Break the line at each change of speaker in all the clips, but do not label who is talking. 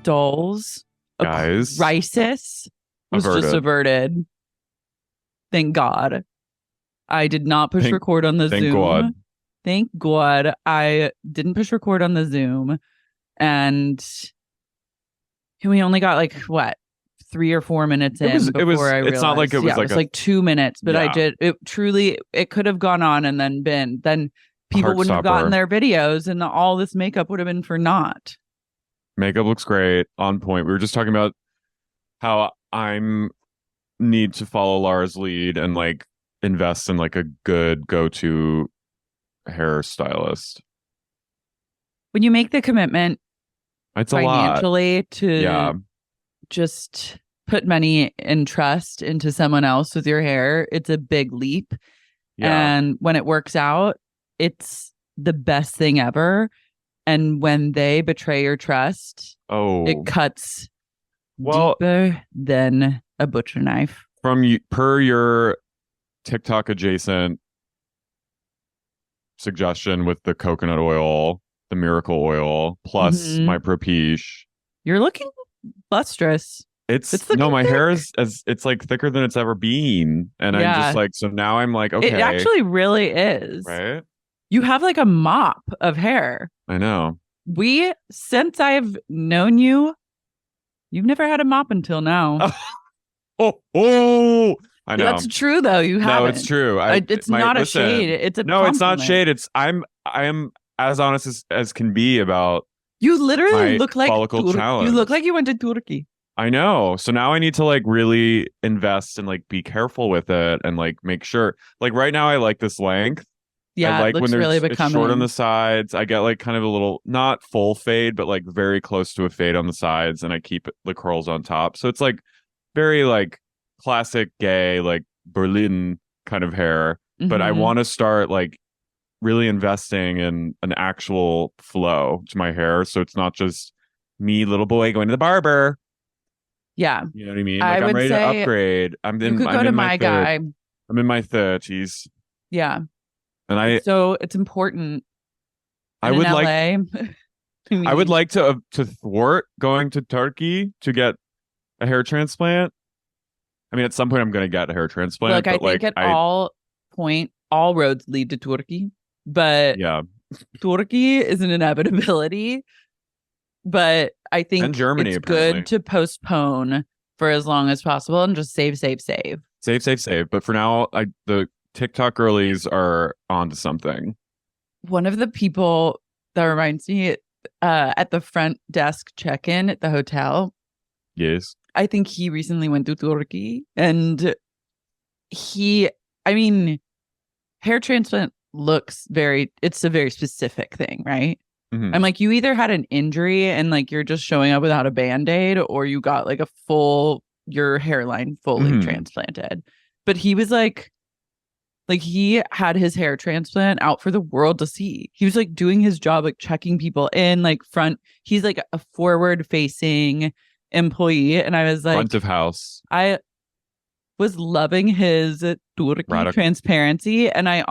dolls.
Guys.
A crisis was just averted. Thank God. I did not push record on the Zoom.
God.
Thank God I didn't push record on the Zoom. And we only got like, what, 3 or 4 minutes in before I realized.
It's not like it was
it was like 2 minutes, but I did. It could have gone on, and then people wouldn't have gotten their videos, and all this makeup would have been for naught.
Makeup looks great, on point. We were just talking about how need to follow Lara's lead and like invest in like a good go-to hairstylist.
When you make the commitment,
it's
financially to just put money and trust into someone else with your hair, it's a big leap. And when it works out, it's the best thing ever. And when they betray your trust, it cuts deeper than a butcher knife.
Per your TikTok adjacent suggestion with the coconut oil, the miracle oil, plus my Propiche.
You're looking lustrous.
My hair it's like thicker than it's ever been. And I'm just like, so now I'm like, okay.
It actually really is.
Right?
You have like a mop of hair.
I know.
Since I've known you, you've never had a mop until now.
I know.
That's true though. You haven't.
No, it's true.
It's not a shade. It's a compliment.
It's not shade. I am as honest as can be about.
You literally look like
challenge.
You look like you went to Turkey.
I know. So now I need to like really invest and like be careful with it and like make sure. Like right now, I like this length.
Yeah,
I like
it looks
when
really
it's short on the sides. I get like kind of a little, not full fade, but like very close to a fade on the sides, and I keep the curls on top. So it's like very like classic gay, like Berlin kind of hair. But I want to start like really investing in an actual flow to my hair, so it's not just me, little boy, going to the barber.
Yeah,
you know what I mean. Like I'm ready to upgrade. I'm in my
guy.
I'm in my 30s.
Yeah.
And
so it's important.
I would like to thwart going to Turkey to get a hair transplant. I mean, at some point I'm going to get a hair transplant.
Look, I think at all roads lead to Turkey, but Turkey is an inevitability. But I think
and Germany,
it's
apparently.
Good to postpone for as long as possible and just save.
Save. But for now, the TikTok girlies are onto something.
One of the people that reminds me at the front desk check-in at the hotel.
Yes.
I think he recently went to Turkey, and hair transplant it's a very specific thing, right?
Mm-hmm.
I'm like, you either had an injury and like you're just showing up without a Band-Aid, or you got like your hairline fully transplanted. But he was like he had his hair transplant out for the world to see. He was like doing his job, like checking people in, like he's like a forward facing employee. And I was like,
front of house.
I was loving his Turkey transparency. And I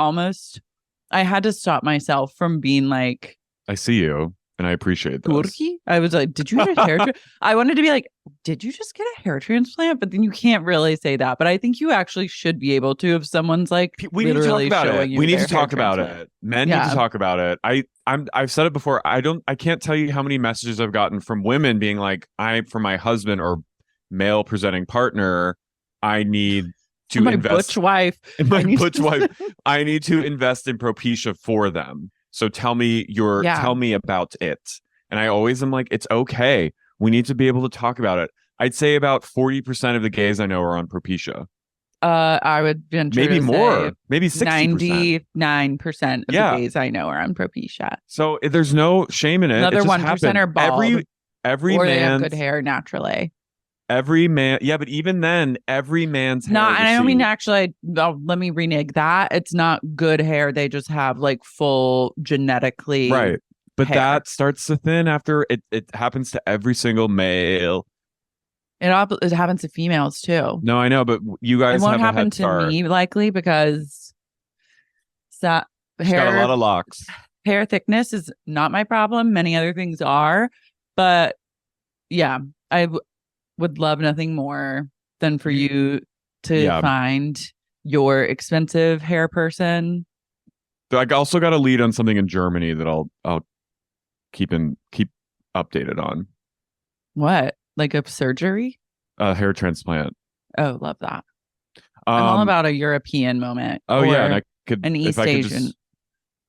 had to stop myself from being like,
I see you and I appreciate this.
Turkey? I was like, did you get a hair I wanted to be like, did you just get a hair transplant? But then you can't really say that. But I think you actually should be able to if someone's like
we need to talk about it.
We
need to talk about it. Men need to talk about it. I've said it before. I can't tell you how many messages I've gotten from women being like, for my husband or male presenting partner, I need to invest.
Butch wife.
I need to invest in Propecia for them. So tell me about it. And I always am like, it's okay. We need to be able to talk about it. I'd say about 40% of the gays I know are on Propecia.
I would venture
maybe
to
more,
say
maybe 60%.
99% of the gays I know are on Propecia.
So there's no shame in it.
Another 1% are bald.
Every
or
man
they have good hair naturally.
Every man, but even then, every man's hair.
No, and I don't mean actually. Let me renege that. It's not good hair. They just have like full genetically
right. But
hair.
That starts to thin after it happens to every single male.
It happens to females too.
No, I know, but you guys
it won't
have
happen to me likely because hair
got a lot of locks.
Hair thickness is not my problem. Many other things are, but yeah, I would love nothing more than for you to
Yeah.
find your expensive hair person.
I also got a lead on something in Germany that I'll keep updated on.
What? Like a surgery?
Hair transplant.
Oh, love that. I'm all about a European moment.
Oh yeah, and I could
an East Asian,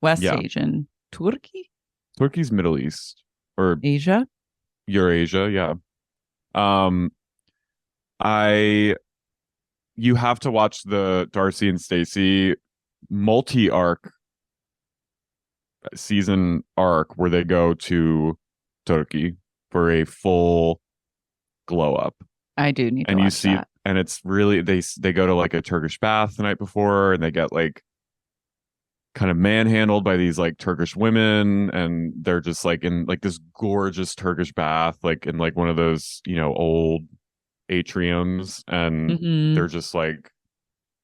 West Asian, Turkey,
Turkey's Middle East or
Asia,
Eurasia. Yeah. You have to watch the Darcy and Stacey multi-arc season arc where they go to Turkey for a full glow up.
I do need to
and you
watch
see
that.
And it's really they go to like a Turkish bath the night before and they get like kind of manhandled by these like Turkish women, and they're just like in like this gorgeous Turkish bath, like in like one of those, old atriums, and they're just like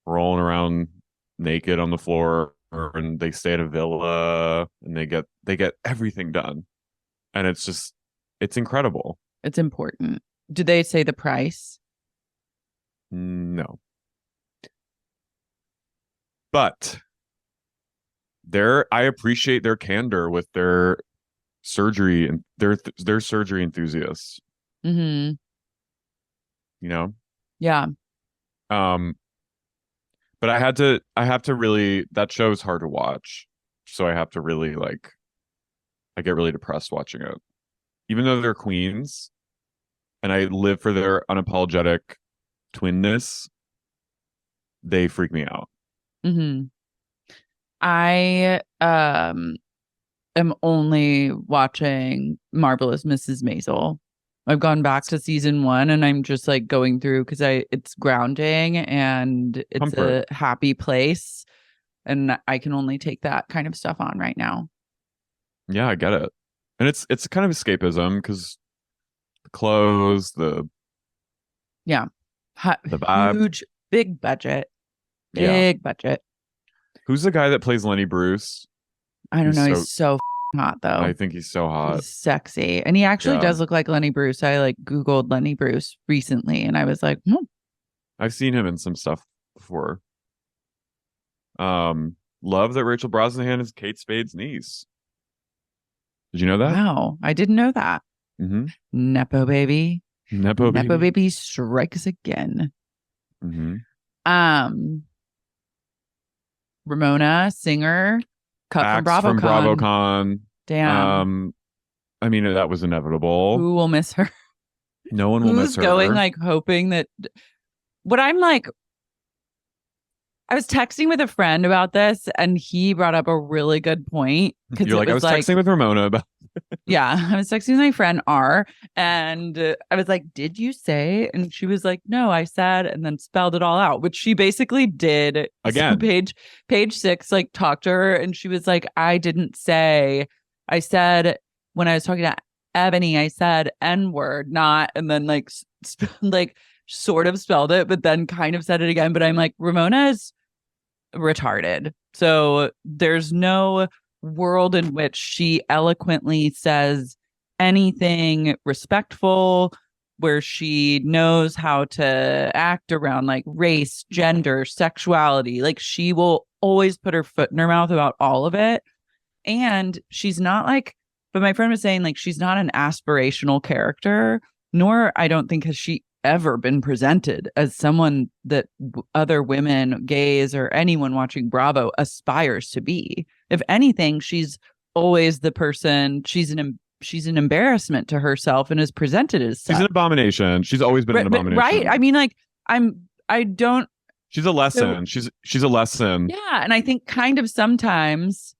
rolling around naked on the floor, and they stay at a villa, and they get everything done, and it's incredible.
It's important. Do they say the price?
No, but I appreciate their candor with their surgery, and their surgery enthusiasts.
Mm-hmm. Yeah.
But I have to really, that show is hard to watch, so I have to really I get really depressed watching it, even though they're queens, and I live for their unapologetic twinness. They freak me out.
Mm-hmm. I am only watching Marvelous Mrs. Maisel. I've gone back to season 1 and I'm just like going through because it's grounding and it's
Comfort.
a happy place, and I can only take that kind of stuff on right now.
Yeah, I get it. And it's kind of escapism because the clothes, the vibe.
Huge, big budget.
Who's the guy that plays Lenny Bruce?
I don't know. He's so hot though.
I think he's so hot.
He's sexy. And he actually does look like Lenny Bruce. I like Googled Lenny Bruce recently and I was like,
I've seen him in some stuff before. Love that Rachel Brosnahan is Kate Spade's niece. Did you know that?
Wow. I didn't know that.
Mm-hmm.
Nepo baby.
Nepo
baby strikes again.
Mm-hmm.
Ramona Singer, cut from
BravoCon.
Damn.
I mean, that was inevitable.
Who will miss her?
No one will miss her.
Who's going like hoping that what I'm like, I was texting with a friend about this and he brought up a really good point.
You're like, I was texting with Ramona about
Yeah, I was texting with my friend R and I was like, did you say? And she was like, no, I said, and then spelled it all out, which she basically did.
Again.
So page 6, like talked to her and she was like, I didn't say. I said when I was talking to Ebony, I said N-word, not, and then like sort of spelled it, but then kind of said it again. But I'm like, Ramona is retarded. So there's no world in which she eloquently says anything respectful, where she knows how to act around like race, gender, sexuality. Like she will always put her foot in her mouth about all of it. And she's not like, but my friend was saying like she's not an aspirational character, nor I don't think has she ever been presented as someone that other women, gays, or anyone watching Bravo aspires to be. If anything, she's always the person. She's an embarrassment to herself and is presented as such.
She's an abomination. She's always been an abomination.
Right? I mean, like I don't.
She's a lesson. So, she's a lesson.
Yeah, and I think kind of sometimes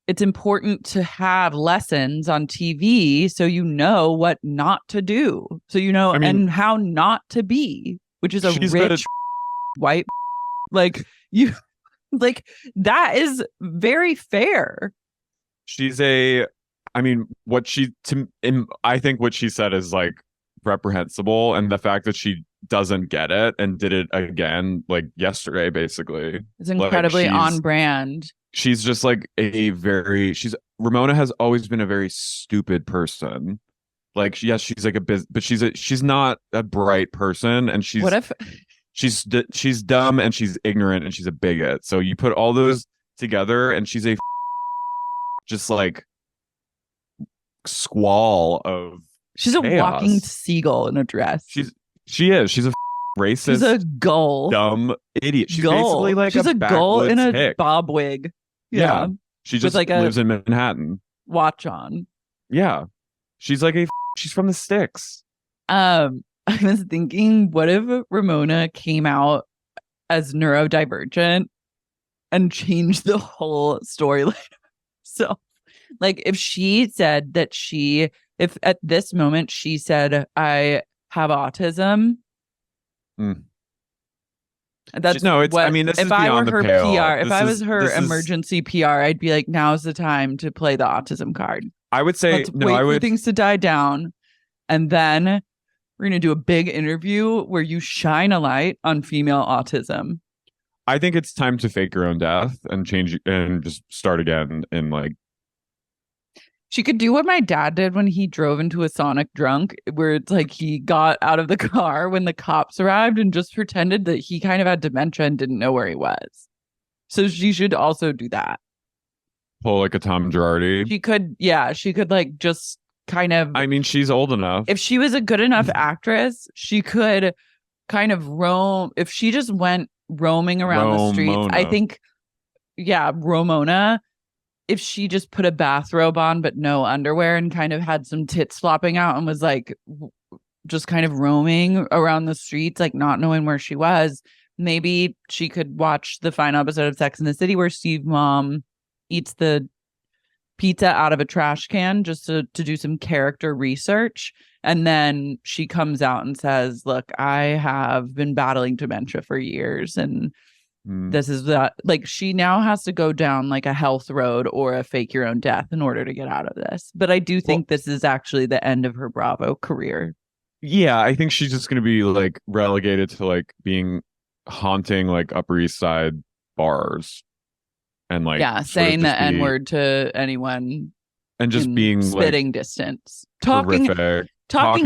it's important to have lessons on TV so you know what not to do. So you know, and how not to be, which is a rich white like you like that is very fair. I think what she said is like reprehensible, and the fact that she doesn't get it and did it again like yesterday basically. It's incredibly on brand.
She's just like Ramona has always been a very stupid person, Like, yes, she's like but she's not a bright person, and
What if
she's dumb and she's ignorant and she's a bigot. So you put all those together, and she's a just like squall of
she's a
chaos.
walking seagull in a dress?
She's a racist.
She's a gull.
Dumb idiot. She's
gull.
basically like
she's a gull in a
hick.
bob wig.
Yeah. She just like lives in Manhattan.
Watch on.
Yeah. She's like she's from the sticks.
I was thinking, what if Ramona came out as neurodivergent and changed the whole storyline? So, like, if she said that if at this moment she said, I have autism. That's
I mean, this
if
is
I were
beyond
her
the pale.
PR, if I was her emergency PR, I'd be like, now's the time to play the autism card.
I would say
Let's wait for things to die down, and then we're gonna do a big interview where you shine a light on female autism.
I think it's time to fake your own death and change and just start again. And like,
she could do what my dad did when he drove into a Sonic drunk, where it's like he got out of the car when the cops arrived and just pretended that he kind of had dementia and didn't know where he was. So she should also do that.
Pull like a Tom Girardi.
She could like just kind of.
I mean, she's old enough.
If she was a good enough actress, she could kind of roam. If she just went roaming around the streets, I think, Ramona. If she just put a bathrobe on but no underwear and kind of had some tits flopping out and was like just kind of roaming around the streets, like not knowing where she was, maybe she could watch the final episode of Sex and the City where Steve Mom eats the pizza out of a trash can just to do some character research. And then she comes out and says, look, I have been battling dementia for years, and this is that, like, she now has to go down like a health road or a fake your own death in order to get out of this. But I do think this is actually the end of her Bravo career.
Yeah, I think she's just going to be like relegated to like being haunting like Upper East Side bars and like
saying the N-word to anyone
and just being
spitting
like,
distance, talking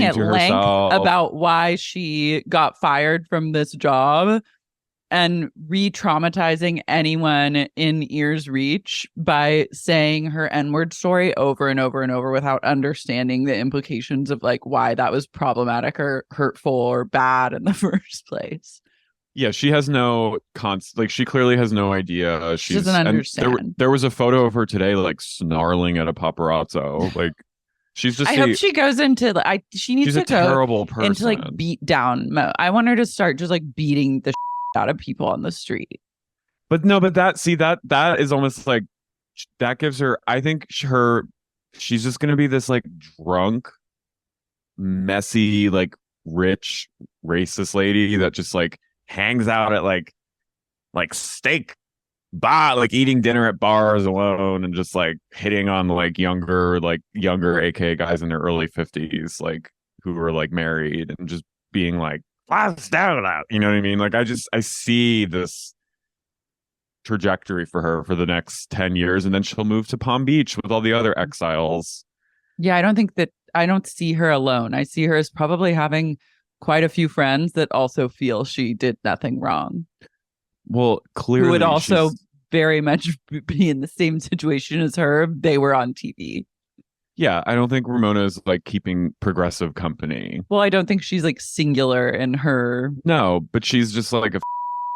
at length about why she got fired from this job and re-traumatizing anyone in ear's reach by saying her N-word story over and over and over without understanding the implications of like why that was problematic or hurtful or bad in the first place.
Yeah, she has no like she clearly has no idea.
She doesn't understand.
There was a photo of her today like snarling at a paparazzo. Like she's just
I hope she goes into she needs to go
terrible person.
into like beat down mode. I want her to start just like beating the out of people on the street.
But that is almost like that gives her, I think she's just gonna be this like drunk, messy, like rich racist lady that just like hangs out at like steak bar, like eating dinner at bars alone and just like hitting on like younger AK guys in their early 50s, like who were like married, and just being like, you know what I mean? Like I see this trajectory for her for the next 10 years, and then she'll move to Palm Beach with all the other exiles.
Yeah, I don't see her alone. I see her as probably having quite a few friends that also feel she did nothing wrong.
Well, clearly
who would also very much be in the same situation as her. They were on TV.
Yeah, I don't think Ramona is like keeping progressive company.
Well, I don't think she's like singular in her.
No, but she's just like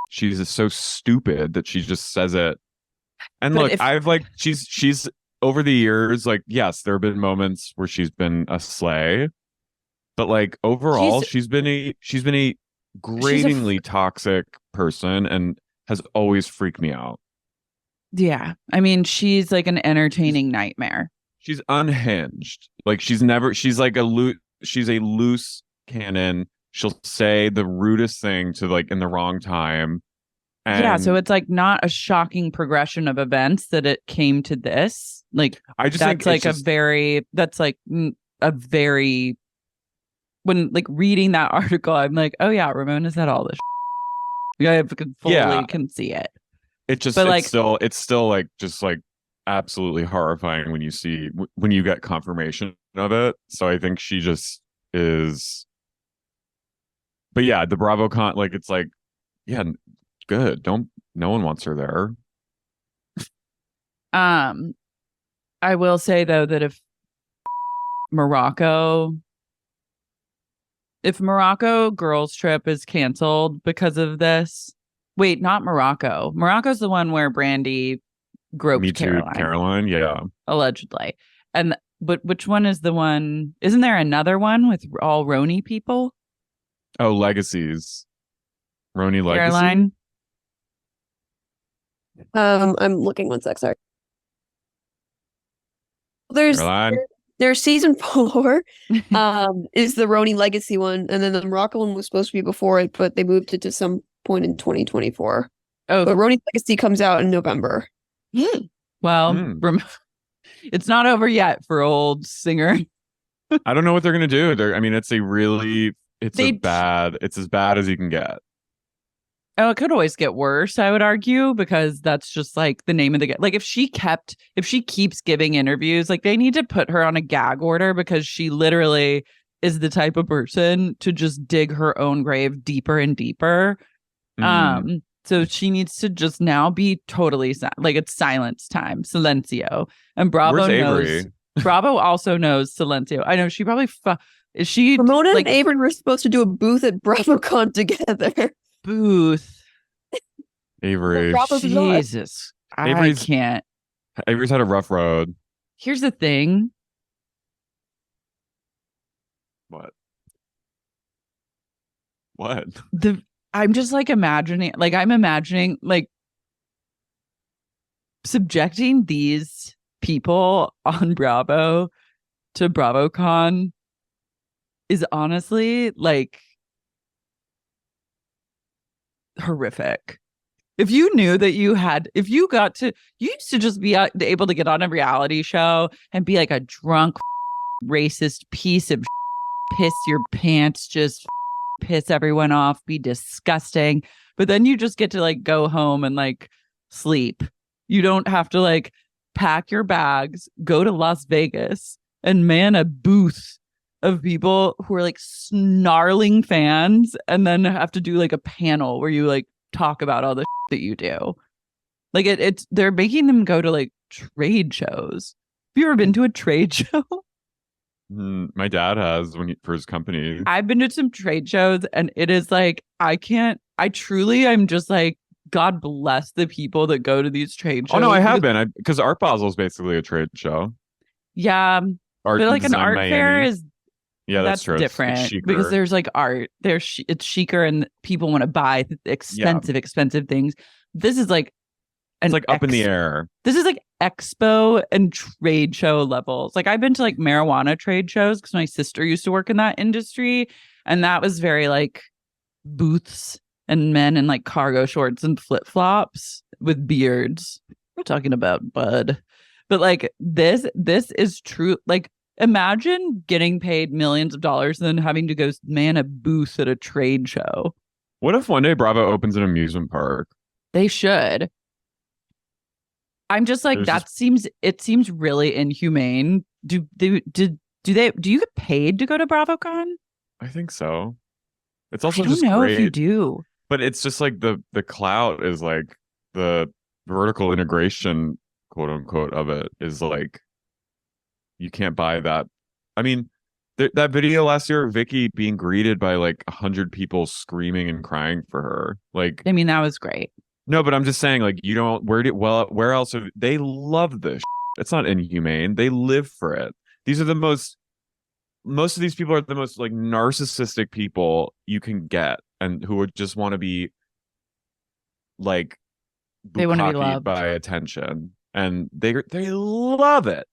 she's just so stupid that she just says it. And but look, I've like she's over the years, like, yes, there have been moments where she's been a slay, but like overall, she's been a gratingly toxic person and has always freaked me out.
Yeah, I mean, she's like an entertaining nightmare.
She's unhinged. Like she's like she's a loose cannon. She'll say the rudest thing to like in the wrong time. And
yeah, so it's like not a shocking progression of events that it came to this. Like
I just
that's
think
like a very when like reading that article, I'm like, oh yeah, Ramona said all this. I fully can see it.
It just, but it's still like just like absolutely horrifying when you get confirmation of it. So I think she just is. But yeah, the BravoCon, like it's like, yeah, good. No one wants her there.
I will say though that Morocco girls trip is canceled because of this. Wait, not Morocco. Morocco's the one where Brandy groped
Me Too, Caroline. Yeah.
Allegedly. But which one is the one? Isn't there another one with all Roni people?
Oh, Legacies. Roni Legacy.
Caroline.
I'm looking 1 sec, sorry. There's season 4 is the Roni Legacy one, and then the Morocco one was supposed to be before it, but they moved it to some point in 2024.
Oh,
but Roni Legacy comes out in November.
Well, it's not over yet for old Singer.
I don't know what they're gonna do. It's as bad as you can get.
Oh, it could always get worse, I would argue, because that's just like the name of the like if she keeps giving interviews, like they need to put her on a gag order because she literally is the type of person to just dig her own grave deeper and deeper. So she needs to just now be totally like it's silence time, silencio. And Bravo knows. Bravo also knows silencio. I know she probably is she
Ramona and Avery were supposed to do a booth at BravoCon together.
Booth.
Avery.
Jesus. I can't.
Avery's had a rough road.
Here's the thing.
What?
I'm just like imagining like subjecting these people on Bravo to BravoCon is honestly like horrific. If you knew that you used to just be able to get on a reality show and be like a drunk racist piece of piss your pants, just piss everyone off, be disgusting. But then you just get to like go home and like sleep. You don't have to like pack your bags, go to Las Vegas and man a booth of people who are like snarling fans and then have to do like a panel where you like talk about all the that you do. Like they're making them go to like trade shows. Have you ever been to a trade show?
My dad has for his company.
I've been to some trade shows and it is like I'm just like, God bless the people that go to these trade shows.
Oh no, I have been. Because Art Basel is basically a trade show.
Yeah. But like an art fair is that's
true.
different because there's like art. It's chicer and people want to buy expensive things. This is like
it's like up in the air.
This is like expo and trade show levels. Like I've been to like marijuana trade shows because my sister used to work in that industry, and that was very like booths and men in like cargo shorts and flip flops with beards. We're talking about bud, but like this is true. Like imagine getting paid millions of dollars and then having to go man a booth at a trade show.
What if one day Bravo opens an amusement park?
They should. I'm just like it seems really inhumane. Do you get paid to go to BravoCon?
I think so. It's also
I don't
just
know
great.
If you do.
But it's just like the clout is like the vertical integration, quote unquote, of it is like you can't buy that. I mean, that video last year of Vicky being greeted by like 100 people screaming and crying for her. Like,
I mean, that was great.
No, but I'm just saying, like, you don't. Where else? They love this. It's not inhumane. They live for it. These are most of these people are the most like narcissistic people you can get, and who would just want to be like
they want to be loved
by attention, and they love it.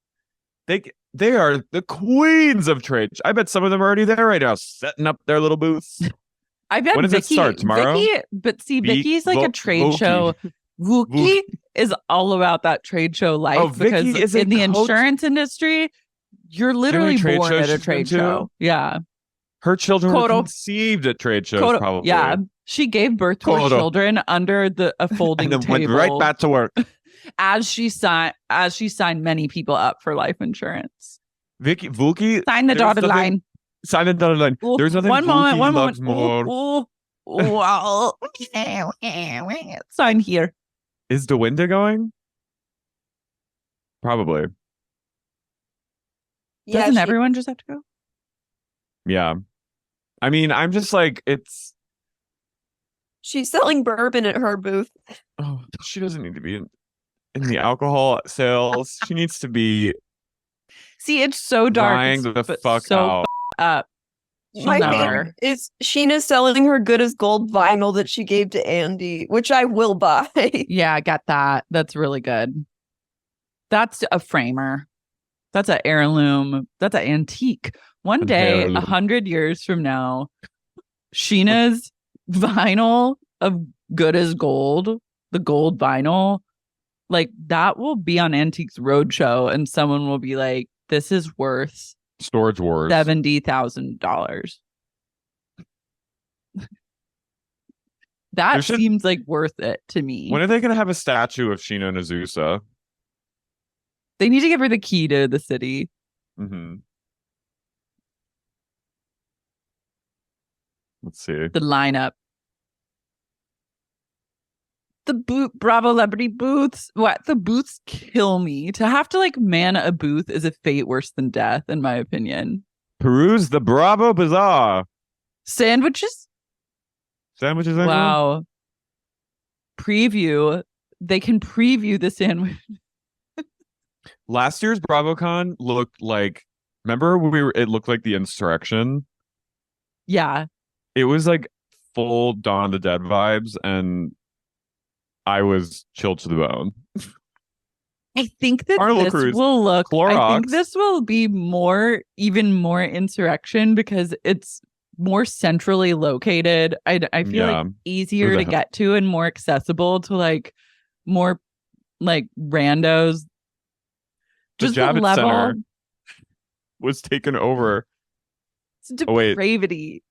They are the queens of trade. I bet some of them are already there right now, setting up their little booths.
I bet
when does it start tomorrow?
Vicky's like a trade show. Wookie is all about that trade show life because in the insurance industry, you're literally born at a trade show. Yeah.
Her children were conceived at trade shows, probably.
Yeah. She gave birth to her children under a folding
and then
table.
went right back to work.
As she signed many people up for life insurance.
Vicky, Vuki,
Sign the dotted line.
Sign the dotted line.
Ooh,
There's nothing
one
Vuki
moment.
loves more.
Ooh, wow. Sign here.
Is DeWinda going? Probably.
Yeah,
Doesn't everyone just have to go?
Yeah. I mean, I'm just like,
she's selling bourbon at her booth.
oh, she doesn't need to be in the alcohol sales. She needs to be
See, it's so dark.
dying the
but
fuck
so
out.
up.
My
never.
favorite is Sheena selling her good as gold vinyl that she gave to Andy, which I will buy.
Yeah, I got that. That's really good. That's a framer. That's an heirloom. That's an antique. One
An
day,
heirloom.
100 years from now, Sheena's vinyl of good as gold, the gold vinyl, like that will be on Antiques Roadshow, and someone will be like, "This is worth
Storage Wars.
$70,000." That seems like worth it to me.
When are they going to have a statue of Sheena and Azusa?
They need to give her the key to the city.
Mm-hmm. Let's see.
The lineup. The Bravo Celebrity booths. What? The booths kill me. To have to like man a booth is a fate worse than death, in my opinion.
Peruse the Bravo Bazaar.
Sandwiches?
Sandwiches,
wow. Preview. They can preview the sandwich.
Last year's BravoCon looked like, remember it looked like the insurrection?
Yeah.
It was like full Dawn of the Dead vibes, and I was chilled to the bone.
I think that
Carnival
this
Cruise,
will look,
Clorox.
I think this will be even more insurrection because it's more centrally located. I feel like easier to get to and more accessible to like more like randos. Just the
Javits
level
Center was taken over.
It's depravity.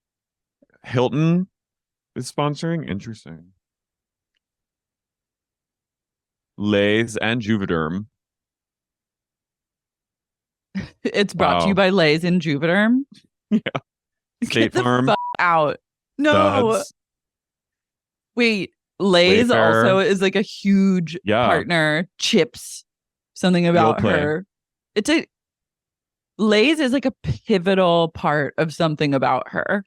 Hilton is sponsoring. Interesting. Lay's and Juvederm.
It's brought to you by Lay's and Juvederm.
Yeah. State Farm.
Fuck out. No.
Duds.
Wait, Lay's
Wayfair.
also is like a huge partner. Chips. Something about her. Lay's is like a pivotal part of something about her.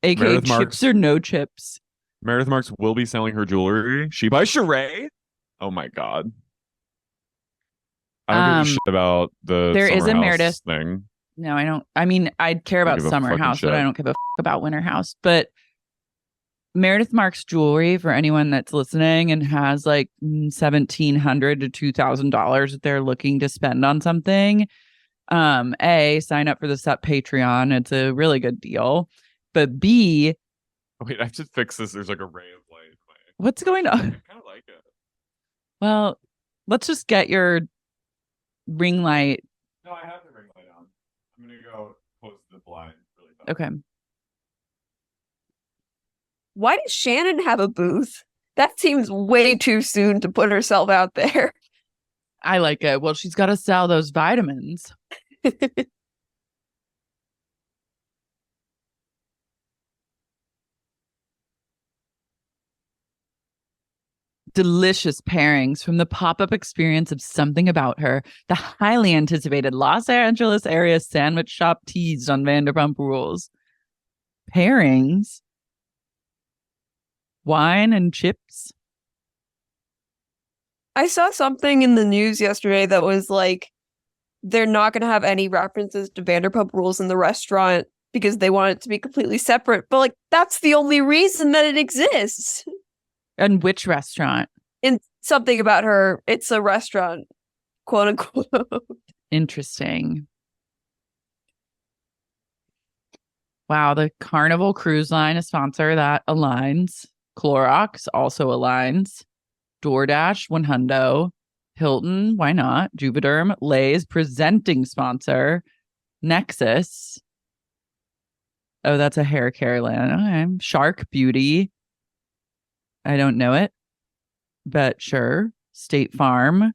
AKA
Meredith
chips
Marks.
or no chips.
Meredith Marks will be selling her jewelry. She buys Sheree. Oh my god. I don't give a shit about the
there
Summer
is a
House
Meredith
thing.
No, I don't. I mean, I'd care about Summer House, but I don't give a about Winter House. But Meredith Marks jewelry, for anyone that's listening and has like $1,700 to $2,000 that they're looking to spend on something, A, sign up for the SUP Patreon. It's a really good deal. But B,
wait, I have to fix this. There's like a ray of light.
What's going on?
I kind of like it.
Well, let's just get your ring light.
No, I have the ring light on. I'm gonna go close the blind really fast.
Okay.
Why does Shannon have a booth? That seems way too soon to put herself out there.
I like it. Well, she's got to sell those vitamins. Delicious pairings from the pop-up experience of Something About Her, the highly anticipated Los Angeles area sandwich shop teased on Vanderpump Rules. Pairings? Wine and chips?
I saw something in the news yesterday that was like, they're not going to have any references to Vanderpump Rules in the restaurant because they want it to be completely separate. But like, that's the only reason that it exists.
And which restaurant?
In Something About Her, it's a restaurant, quote unquote.
Interesting. Wow, the Carnival Cruise Line, a sponsor that aligns. Clorox also aligns. DoorDash, one hundo. Hilton, why not? Juvederm, Lay's presenting sponsor. Nexus. Oh, that's a hair care line. Okay. Shark Beauty. I don't know it, but sure. State Farm.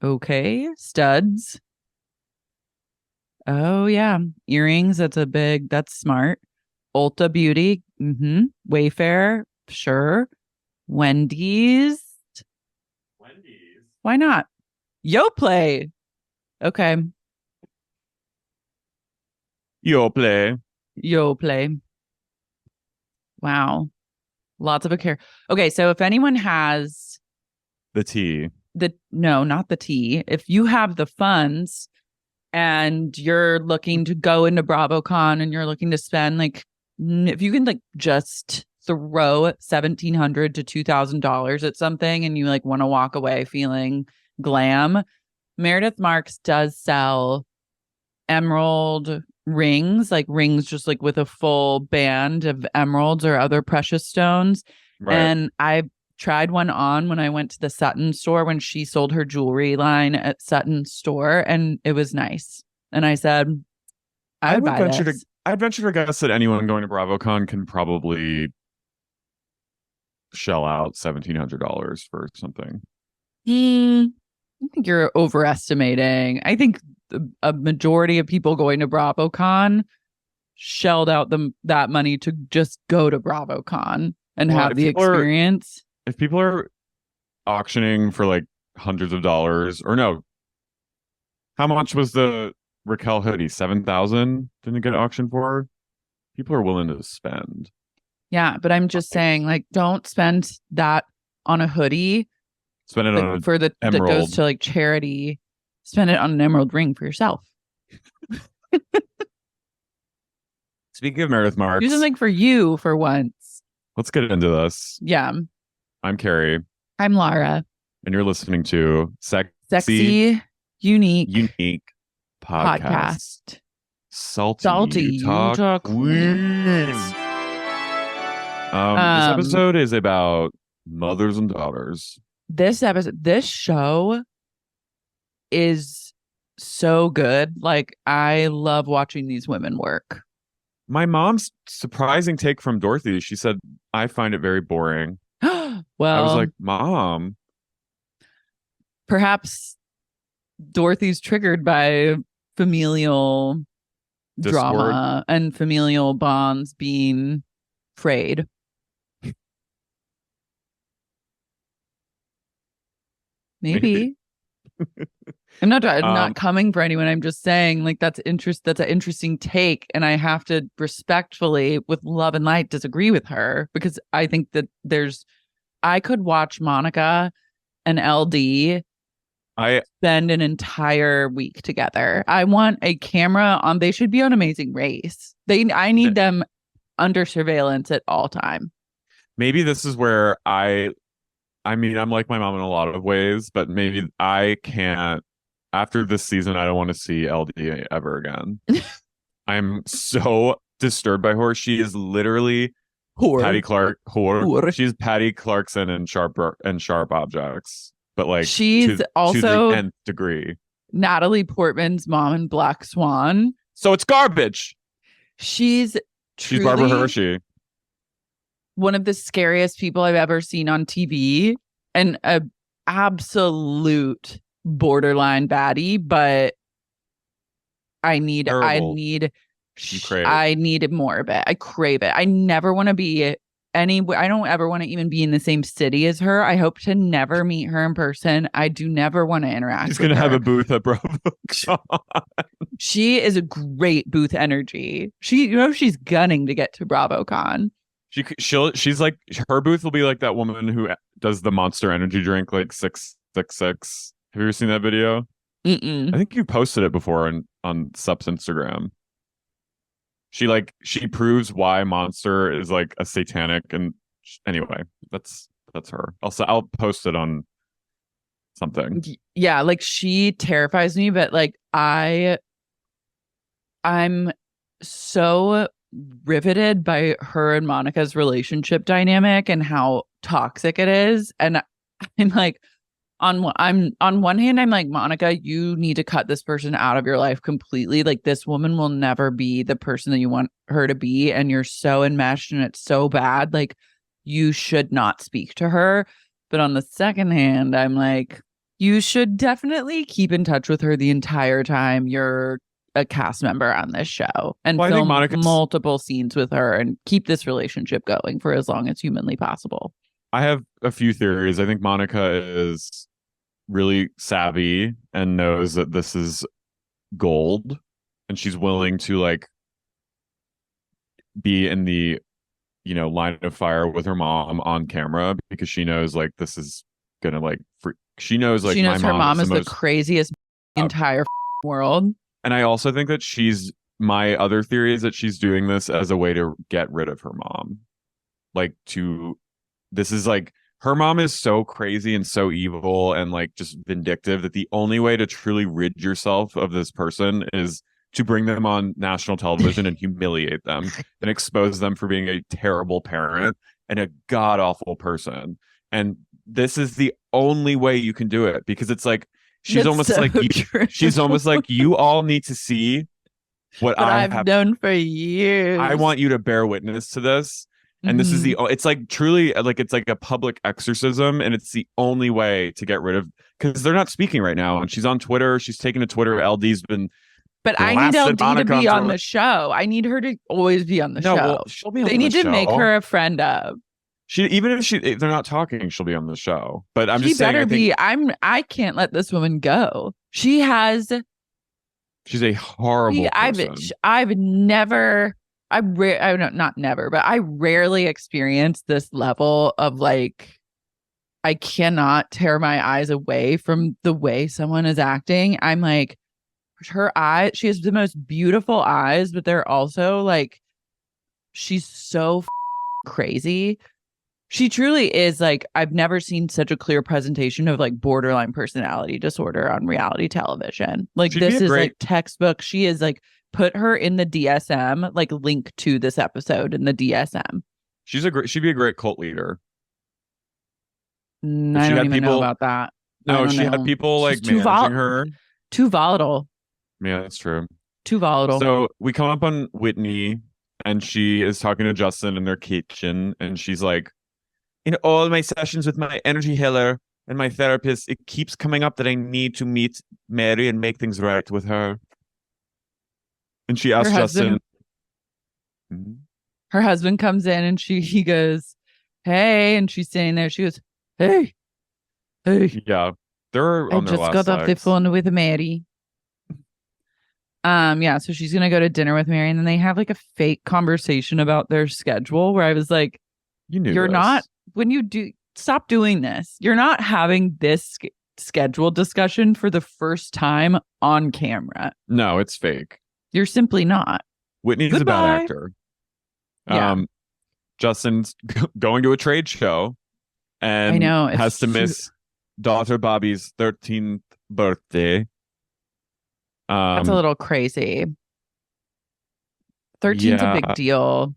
Okay. Studs. Oh yeah. Earrings, that's smart. Ulta Beauty, Wayfair, sure. Wendy's,
Wendy's.
why not? Yoplait. Okay.
Yoplait.
Yoplait. Wow. Lots of a care. Okay, so if anyone has
The tea.
no, not the tea. If you have the funds and you're looking to go into BravoCon and you're looking to spend like, if you can like just throw $1,700 to $2,000 at something and you like want to walk away feeling glam, Meredith Marks does sell emerald rings, like rings just like with a full band of emeralds or other precious stones.
Right.
And I tried one on when I went to the Sutton store when she sold her jewelry line at Sutton's store, and it was nice. And I said, I would buy
venture
this.
I'd venture to guess that anyone going to BravoCon can probably shell out $1,700 for something.
I think you're overestimating. I think a majority of people going to BravoCon shelled out that money to just go to BravoCon and have the experience.
If people are auctioning for like hundreds of dollars, or no, how much was the Raquel hoodie? 7,000? Didn't it get auctioned for? People are willing to spend.
Yeah, but I'm just saying, like, don't spend that on a hoodie.
Spend it on
for the
emerald.
That goes to like charity. Spend it on an emerald ring for yourself.
Speaking of Meredith Marks,
Do something for you for once.
Let's get into this.
Yeah.
I'm Carey.
I'm Lara.
And you're listening to
Sexy Unique
Podcast. Salty
Utah
Queens. This episode is about mothers and daughters.
This show is so good. Like, I love watching these women work.
My mom's surprising take from Dorothy. She said, I find it very boring.
Well,
I was like, Mom.
Perhaps Dorothy's triggered by familial drama and familial bonds being frayed. Maybe. I'm not coming for anyone. I'm just saying, like, that's an interesting take, and I have to respectfully, with love and light, disagree with her, because I think that I could watch Monica and LD spend an entire week together. I want a camera on. They should be on Amazing Race. I need them under surveillance at all time.
Maybe this is where I mean, I'm like my mom in a lot of ways, but maybe I can't. After this season, I don't want to see LD ever again. I'm so disturbed by her. She is literally Patty Clark. She's Patty Clarkson and Sharp Objects, but like
she's also
to the nth degree.
Natalie Portman's mom in Black Swan.
So it's garbage.
She's
Barbara Hershey.
One of the scariest people I've ever seen on TV, and a absolute borderline baddie, but I need more of it. I crave it. I never want to be I don't ever want to even be in the same city as her. I hope to never meet her in person. I do never want to interact with her.
She's going to have a booth at BravoCon.
She is a great booth energy. She's gunning to get to BravoCon.
She's like, her booth will be like that woman who does the Monster Energy drink, like 666. Have you ever seen that video?
Mm-mm.
I think you posted it before on Sup's Instagram. She proves why Monster is like a satanic, and anyway, that's her. I'll post it on something.
Yeah, like she terrifies me, but like I'm so riveted by her and Monica's relationship dynamic and how toxic it is. And I'm like, on one hand, I'm like, Monica, you need to cut this person out of your life completely. Like, this woman will never be the person that you want her to be, and you're so enmeshed and it's so bad. Like, you should not speak to her. But on the second hand, I'm like, you should definitely keep in touch with her the entire time you're a cast member on this show and
Well, I think
film multiple scenes with her and keep this relationship going for as long as humanly possible.
I have a few theories. I think Monica is really savvy and knows that this is gold, and she's willing to like be in the line of fire with her mom on camera because she knows like this is gonna like she knows like
her mom is the craziest entire world.
And I also think that my other theory is that she's doing this as a way to get rid of her mom. This is like, her mom is so crazy and so evil and like just vindictive that the only way to truly rid yourself of this person is to bring them on national television and humiliate them and expose them for being a terrible parent and a god-awful person. And this is the only way you can do it, because it's like, she's almost like you all need to see what
I've done for years.
I want you to bear witness to this. And this is it's like truly like, it's like a public exorcism, and it's the only way to get rid of, because they're not speaking right now. And she's on Twitter. She's taken to Twitter. LD's been.
But I need LD to be on the show. I need her to always be on the show.
Well, she'll be on
they need to make her a friend of.
Even if they're not talking, she'll be on the show. But I'm just saying,
I can't let this woman go. She's a
horrible person.
I rarely experienced this level of like, I cannot tear my eyes away from the way someone is acting. I'm like, her eyes, she has the most beautiful eyes, but they're also like, she's so crazy. She truly is like, I've never seen such a clear presentation of like borderline personality disorder on reality television. Like, this is like textbook. She is like, put her in the DSM, like link to this episode in the DSM.
She'd be a great cult leader.
I don't even know about that.
No, she had people like managing her.
Too volatile.
Yeah, that's true.
Too volatile.
So we come up on Whitney, and she is talking to Justin in their kitchen, and she's like, in all my sessions with my energy healer and my therapist, it keeps coming up that I need to meet Mary and make things right with her. And she asks Justin.
Her husband comes in, and he goes, "Hey," and she's standing there. She goes, "Hey, hey."
Yeah, they're on their last legs. I just got off the
phone with Mary. Yeah, so she's gonna go to dinner with Mary, and then they have like a fake conversation about their schedule where I was like, you're not, when you stop doing this, you're not having this schedule discussion for the first time on camera.
No, it's fake.
You're simply not.
Whitney's a bad actor. Yeah. Justin's going to a trade show and has to miss daughter Bobby's 13th birthday.
That's a little crazy. 13's a big deal.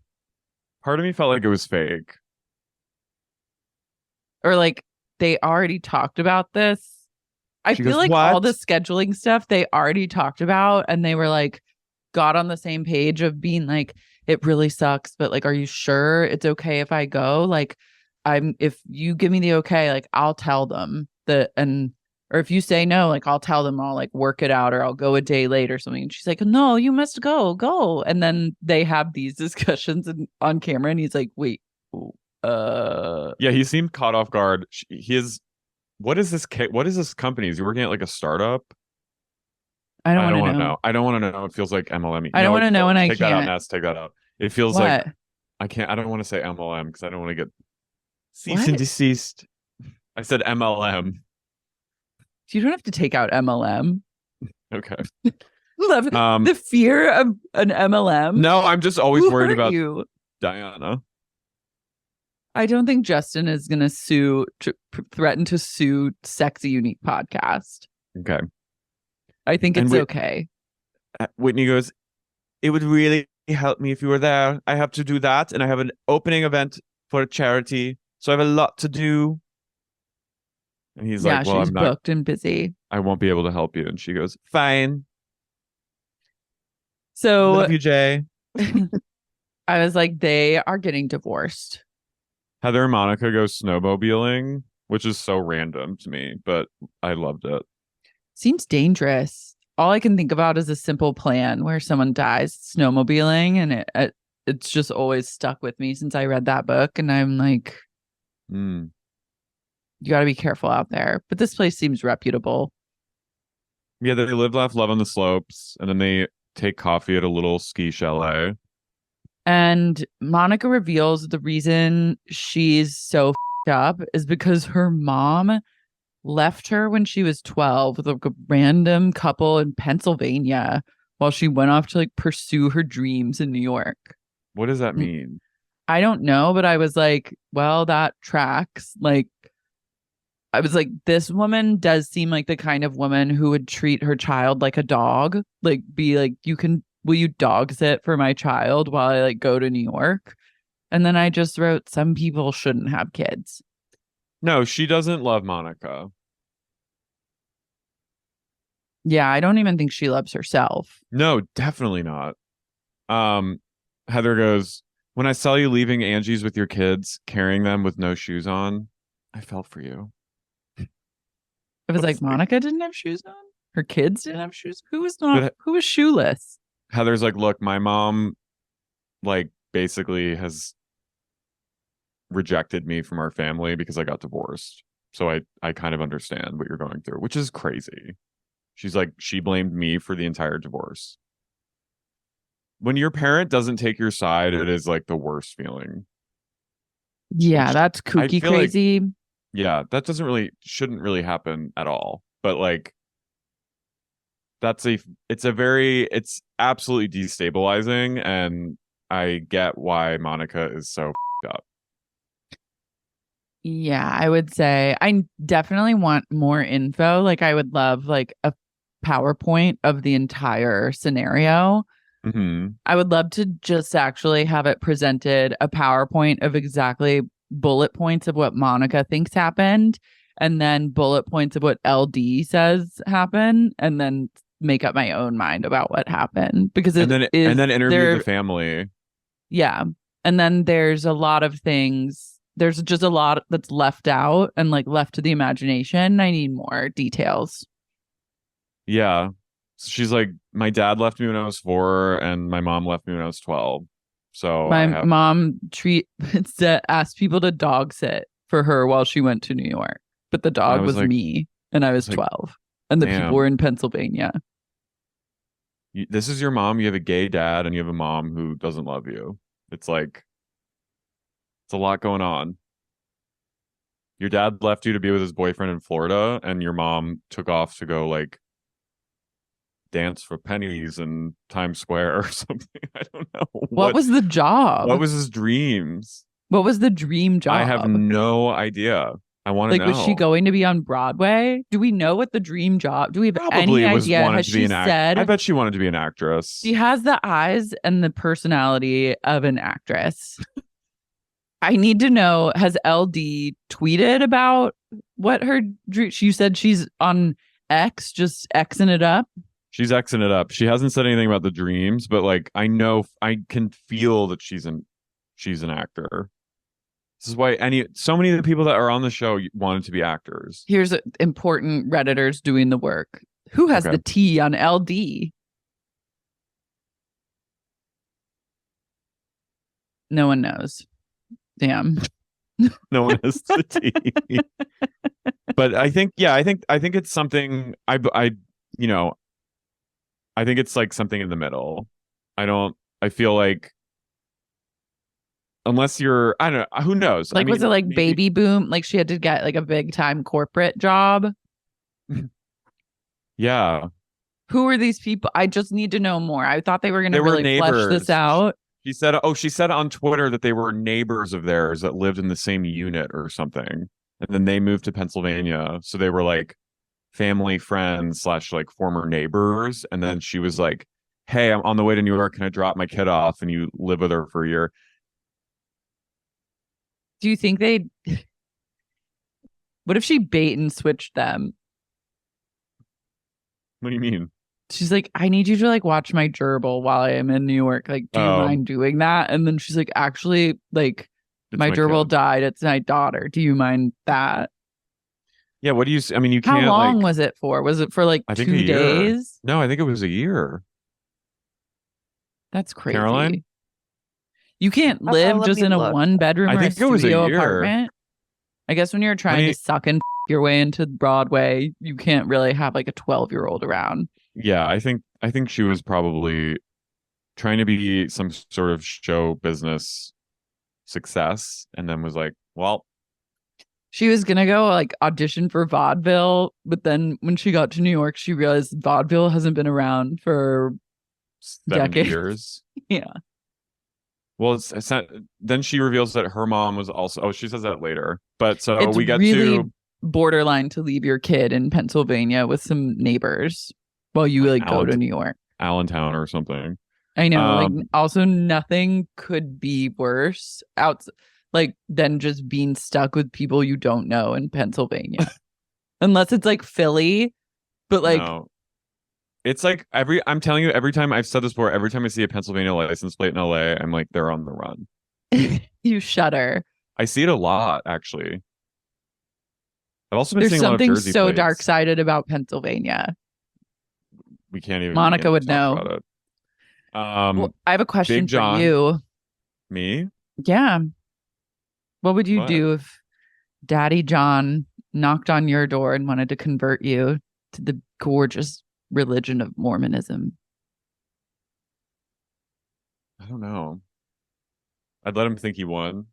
Part of me felt like it was fake.
Or like they already talked about this. I feel like all the scheduling stuff they already talked about, and they were like, got on the same page of being like, it really sucks, but like, are you sure it's okay if I go? Like, if you give me the okay, like I'll tell them that, or if you say no, like I'll tell them, I'll like work it out, or I'll go a day late or something. And she's like, no, you must go. And then they have these discussions on camera, and he's like, wait,
yeah, he seemed caught off guard. What is this company? Is he working at like a startup?
I don't want to
know. I don't want to know. It feels like MLM.
I don't want to know, and I can't.
Take that out, Ness. Take that out. It feels like I can't. I don't want to say MLM because I don't want to get cease and desist. I said MLM.
You don't have to take out MLM.
Okay.
Love the fear of an MLM.
No, I'm just always worried about Diana.
I don't think Justin is going to threaten to sue Sexy Unique Podcast.
Okay.
I think it's okay.
Whitney goes, it would really help me if you were there. I have to do that, and I have an opening event for a charity, so I have a lot to do. And he's like, well,
she's booked and busy.
I won't be able to help you. And she goes, fine.
So
love you, Jay.
I was like, they are getting divorced.
Heather and Monica go snowmobiling, which is so random to me, but I loved it.
Seems dangerous. all I can think about is a simple plan where someone dies snowmobiling, and it's just always stuck with me since I read that book. And I'm like, you got to be careful out there. But this place seems reputable.
Yeah, they live, laugh, love on the slopes, and then they take coffee at a little ski chalet.
And Monica reveals the reason she's so up is because her mom left her when she was 12 with like a random couple in Pennsylvania while she went off to like pursue her dreams in New York.
What does that mean?
I don't know, but I was like, well, that tracks. Like, I was like, this woman does seem like the kind of woman who would treat her child like a dog. Like, be like, will you dog sit for my child while I like go to New York? And then I just wrote, some people shouldn't have kids.
No, she doesn't love Monica.
Yeah, I don't even think she loves herself.
No, definitely not. Heather goes, when I saw you leaving Angie's with your kids, carrying them with no shoes on, I felt for you.
It was like, Monica didn't have shoes on? Her kids didn't have shoes? Who was shoeless?
Heather's like, look, my mom, like, basically has rejected me from our family because I got divorced. So I kind of understand what you're going through, which is crazy. She's like, she blamed me for the entire divorce. When your parent doesn't take your side, it is like the worst feeling.
Yeah, that's kooky crazy.
Like, yeah, that shouldn't really happen at all. But like, it's absolutely destabilizing, and I get why Monica is so up.
Yeah, I would say I definitely want more info. Like, I would love like a PowerPoint of the entire scenario.
Mm-hmm.
I would love to just actually have it presented, a PowerPoint of exactly bullet points of what Monica thinks happened, and then bullet points of what LD says happened, and then make up my own mind about what happened. Because
and then interview the family.
Yeah. And then there's a lot of things. There's just a lot that's left out and like left to the imagination. I need more details.
Yeah. So she's like, my dad left me when I was 4 and my mom left me when I was 12. So
my mom asked people to dog sit for her while she went to New York. But the dog was like, me, and I was 12. And the people were in Pennsylvania.
This is your mom. You have a gay dad and you have a mom who doesn't love you. It's like, it's a lot going on. Your dad left you to be with his boyfriend in Florida, and your mom took off to go like dance for pennies in Times Square or something. I don't know.
What was the job?
What was his dreams?
What was the dream job?
I have no idea. I want to know.
Was she going to be on Broadway? Do we know what the dream job? Do we have any idea? Has she said?
I bet she wanted to be an actress.
She has the eyes and the personality of an actress. I need to know, has LD tweeted about what her dream? She said she's on X, just Xing it up.
She's Xing it up. She hasn't said anything about the dreams, but like, I know, I can feel that she's an actor. This is why so many of the people that are on the show wanted to be actors.
Here's important Redditors doing the work. Who has the T on LD? No one knows. Damn.
No one has the T. But I think it's something I think it's like something in the middle. I feel like, unless you're, I don't know, who knows?
Like, was it like maybe, baby boom? Like she had to get like a big time corporate job?
Yeah.
Who are these people? I just need to know more. I thought they were going to really flesh this out.
She said on Twitter that they were neighbors of theirs that lived in the same unit or something. And then they moved to Pennsylvania. So they were like family friends / like former neighbors. And then she was like, hey, I'm on the way to New York. Can I drop my kid off and you live with her for a year?
Do you think what if she bait and switched them?
What do you mean?
She's like, I need you to like watch my gerbil while I am in New York. Like, do you mind doing that? And then she's like, actually, like, my gerbil died. It's my daughter. Do you mind that?
Yeah, what do you? I mean, you
How
can't.
long
like,
was it for? Was it for like
I think
2
a year.
days?
No, I think it was a year.
That's crazy.
Caroline,
You can't live
let
just
me
in a
look.
1-bedroom
I
or a
think it was a
studio
year.
apartment. I guess when you're trying
Honey,
to suck and your way into Broadway, you can't really have like a 12-year-old around.
yeah, I think she was probably trying to be some sort of show business success, and then was like, well,
She was gonna go like audition for vaudeville, but then when she got to New York, she realized vaudeville hasn't been around for
70
decades.
years.
Yeah.
Well, it's not, then she reveals that her mom was also. Oh, she says that later. But so
It's
we get
really
to
borderline to leave your kid in Pennsylvania with some neighbors while you like go to New York.
Allentown or something.
I know, like
Um,
also nothing could be worse than just being stuck with people you don't know in Pennsylvania. Unless it's like Philly, but like
no. It's like I'm telling you, every time I've said this before, every time I see a Pennsylvania license plate in LA, I'm like, they're on the run.
you shudder.
I see it a lot, actually. I've also been
There's
seeing a lot of
something
Jersey
so
plates.
dark-sided about Pennsylvania.
We can't even
Monica
begin to
would
talk
know.
about it.
Well, I have a question
Big
for
John.
you.
Me?
Yeah. What would you
What?
do if Daddy John knocked on your door and wanted to convert you to the gorgeous religion of Mormonism?
I don't know. I'd let him think he won.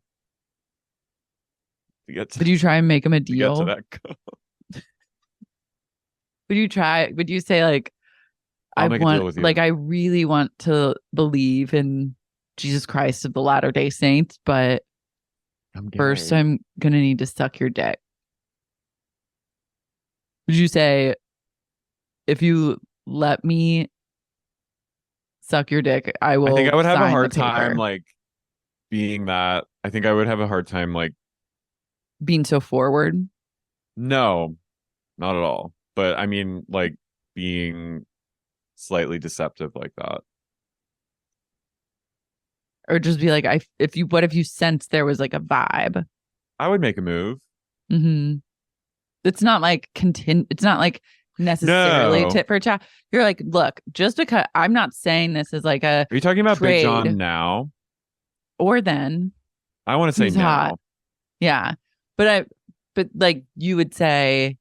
To get to,
Would you try and make him a
to get to
deal?
that goal.
Would you say like
I'll make a deal with you.
I really want to believe in Jesus Christ of the Latter-day Saints, but
I'm gay.
first I'm gonna need to suck your dick. Would you say if you let me suck your dick, I will
I think I would have a
sign
hard
the paper?
time like being that. I think I would have a hard time like
Being so forward.
no, not at all. But I mean like being slightly deceptive like that.
Or just be like, what if you sense there was like a vibe?
I would make a move.
Mm-hmm. It's not like it's not like necessarily
No.
tit for tat. You're like, look, just because I'm not saying this is like a
Are you talking about Big John
trade.
now?
Or then
I want to say
he's
now.
hot. Yeah. But like you would say,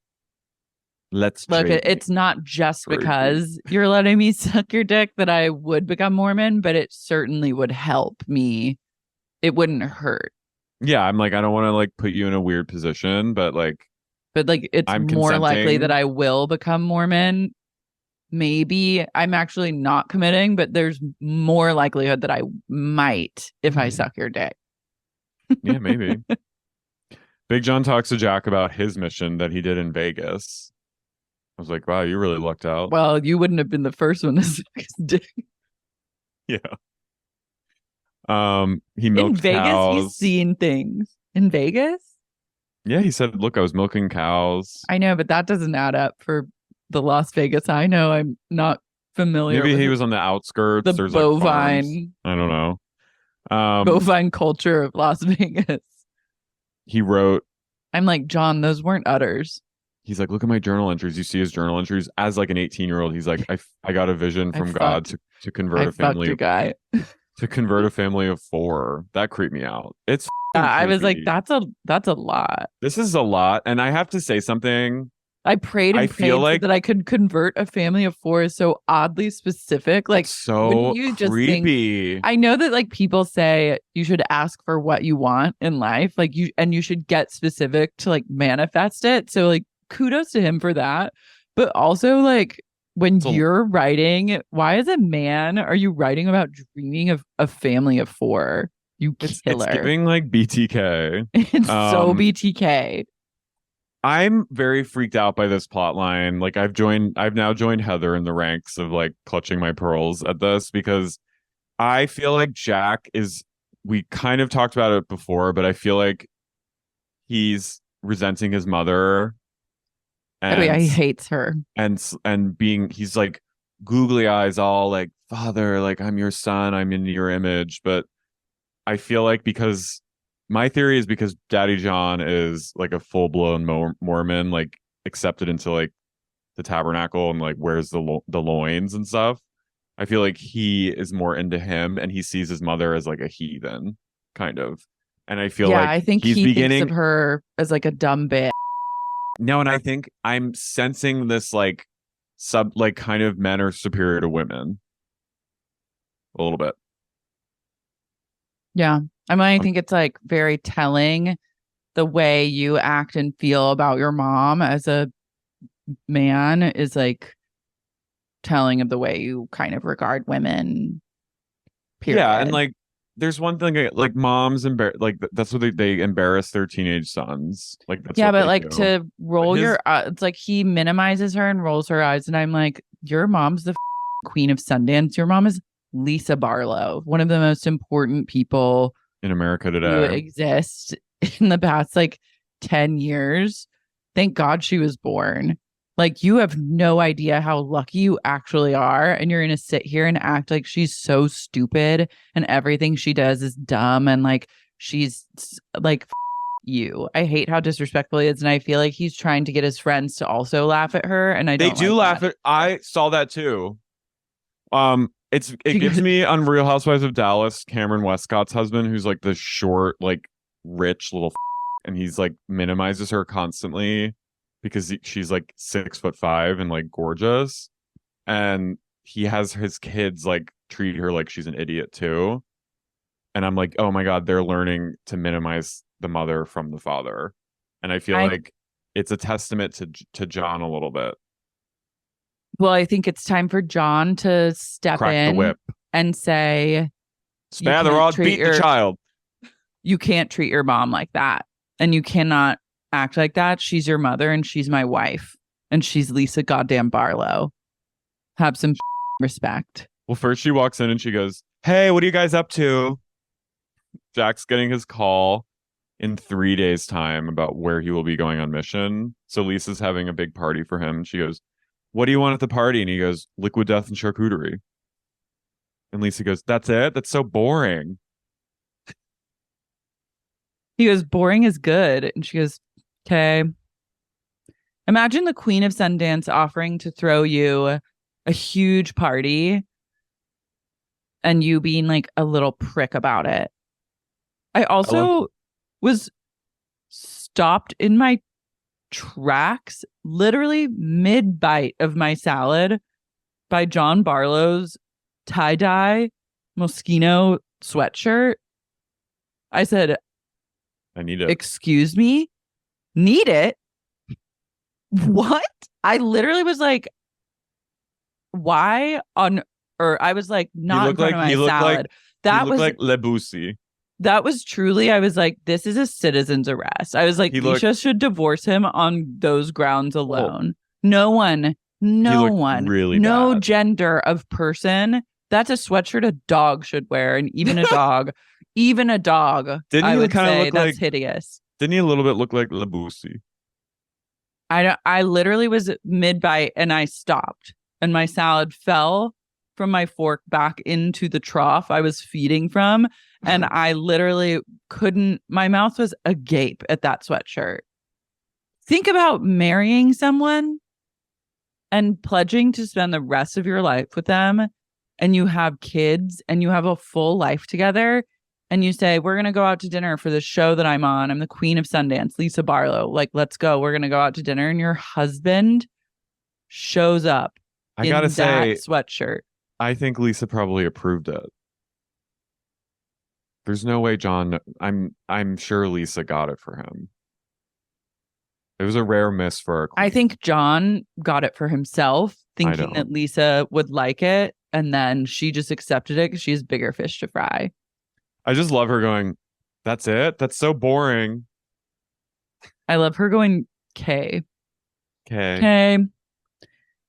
Let's
look,
trade
it's not just
for you.
because you're letting me suck your dick that I would become Mormon, but it certainly would help me. It wouldn't hurt.
Yeah, I'm like, I don't want to like put you in a weird position, but like
It's
I'm
more likely
consenting.
that I will become Mormon. Maybe I'm actually not committing, but there's more likelihood that I might if I suck your dick.
Yeah, maybe. Big John talks to Jack about his mission that he did in Vegas. I was like, wow, you really lucked out.
Well, you wouldn't have been the first one to suck his dick.
Yeah. He milked
In Vegas,
cows.
he's seen things. In Vegas?
Yeah, he said, look, I was milking cows.
I know, but that doesn't add up for the Las Vegas. I know I'm not familiar
Maybe
with
he was on the outskirts.
the
There's like farms.
bovine
I don't know.
bovine culture of Las Vegas.
He wrote,
I'm like, John, those weren't udders.
he's like, look at my journal entries. You see his journal entries as like an 18-year-old. He's like, I got a vision
I
from God
fucked-
to convert
I
a
fucked
family
a guy.
to convert a family of 4. That creeped me out. It's
I was like,
creepy.
that's a lot.
This is a lot, and I have to say something.
I prayed and
I
prayed
feel
so
like-
that I could convert a family of 4 is so oddly specific. Like,
So
wouldn't you just think-
creepy.
I know that like people say you should ask for what you want in life, like you should get specific to like manifest it. So like kudos to him for that. But also like when
It's a-
you're writing, why as a man are you writing about dreaming of a family of 4? You
It's
killer.
giving like BTK.
It's so
Um,
BTK.
I'm very freaked out by this plot line. Like I've now joined Heather in the ranks of like clutching my pearls at this, because I feel like Jack is, we kind of talked about it before, but I feel like he's resenting his mother.
Oh yeah, he hates her.
and being, he's like googly eyes, all like, father, like I'm your son, I'm in your image. But I feel like, because my theory is because Daddy John is like a full-blown Mormon, like accepted into like the tabernacle and like wears the loins and stuff. I feel like he is more into him, and he sees his mother as like a heathen, kind of. And I feel
Yeah,
like
I think
he's
he
beginning
thinks of her as like a dumb bitch.
no, and I think I'm sensing this like like kind of men are superior to women a little bit.
Yeah. I mean, I think it's like very telling the way you act and feel about your mom as a man is like telling of the way you kind of regard women. Period.
Yeah, and like there's one thing like moms like that's what they embarrass their teenage sons. Like that's
yeah,
what
but
they
like
do.
to roll
But
your it's like he minimizes her and rolls her eyes, and I'm like, your mom's the queen of Sundance. Your mom is Lisa Barlow, one of the most important people
in America
to
today.
exist in the past like 10 years. Thank God she was born. Like, you have no idea how lucky you actually are. And you're going to sit here and act like she's so stupid and everything she does is dumb. And like, she's like, you. I hate how disrespectful he is. And I feel like he's trying to get his friends to also laugh at her. And
They do laugh at. I saw that too. It gives me on Real Housewives of Dallas, Cameron Westcott's husband, who's like the short, like rich little, and he's like minimizes her constantly because she's like 6'5" and like gorgeous, and he has his kids like treat her like she's an idiot too, and I'm like, oh my god, they're learning to minimize the mother from the father, and I feel like it's a testament to John a little bit.
Well, I think it's time for John to step
Crack the whip
and say,
"Spare the rod, beat the child."
You can't treat your mom like that, and you cannot act like that. She's your mother, and she's my wife, and she's Lisa goddamn Barlow. Have some respect.
Well, first she walks in and she goes, "Hey, what are you guys up to?" Jack's getting his call in 3 days' time about where he will be going on mission. So Lisa's having a big party for him. She goes, "What do you want at the party?" And he goes, "Liquid death and charcuterie." And Lisa goes, "That's it? That's so boring."
He goes, "Boring is good." And she goes, "Okay." Imagine the Queen of Sundance offering to throw you a huge party and you being like a little prick about it. I also was stopped in my tracks, literally mid-bite of my salad, by John Barlow's tie-dye Moschino sweatshirt. I said,
"I need it."
"Excuse me? Need it? What?" I literally was like, why on earth? I was like, not in front of my salad.
That was like Le Boussy.
That was truly, I was like, this is a citizen's arrest. I was like, Leisha should divorce him on those grounds alone. No one,
really
no
bad.
gender of person. That's a sweatshirt a dog should wear. And even a dog, didn't I would say that's hideous.
Didn't he a little bit look like Le Boussy?
I literally was mid-bite and I stopped and my salad fell from my fork back into the trough I was feeding from. And I literally couldn't, my mouth was agape at that sweatshirt. Think about marrying someone and pledging to spend the rest of your life with them, and you have kids and you have a full life together, and you say, we're going to go out to dinner for the show that I'm on. I'm the Queen of Sundance, Lisa Barlow. Like, let's go. We're going to go out to dinner. And your husband shows up
I gotta say,
sweatshirt.
I think Lisa probably approved it. There's no way John. I'm sure Lisa got it for him. It was a rare miss for our queen.
I think John got it for himself, thinking that Lisa would like it, and then she just accepted it because she has bigger fish to fry.
I just love her going, "That's it? That's so boring."
I love her going, "K. She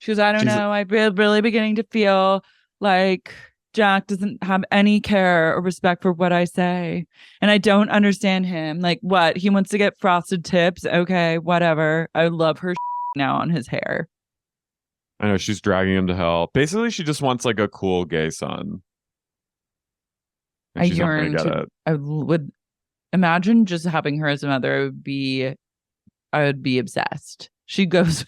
goes, "I don't know. I'm really beginning to feel like Jack doesn't have any care or respect for what I say. And I don't understand him. Like, what? He wants to get frosted tips? Okay, whatever." I love her now on his hair.
I know, she's dragging him to hell. Basically, she just wants like a cool gay son.
I yearn to. I would imagine just having her as a mother. I would be obsessed. She goes,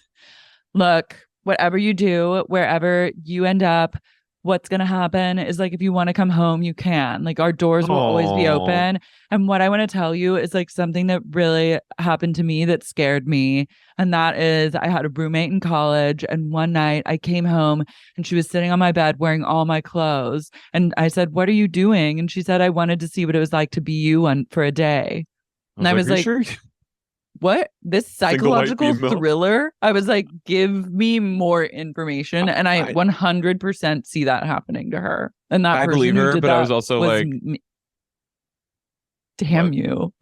look, whatever you do, wherever you end up, what's going to happen is like, if you want to come home, you can. Like, our doors will always be open. And what I want to tell you is like something that really happened to me that scared me. And that is, I had a roommate in college. And one night I came home and she was sitting on my bed wearing all my clothes. And I said, what are you doing? And she said, I wanted to see what it was like to be you for a day. And I was like,
sure?
What? This psychological thriller? I was like, give me more information. And I 100% see that happening to her. And that
I
person
believe her,
who did
but
that
I was also like,
damn
what?
You.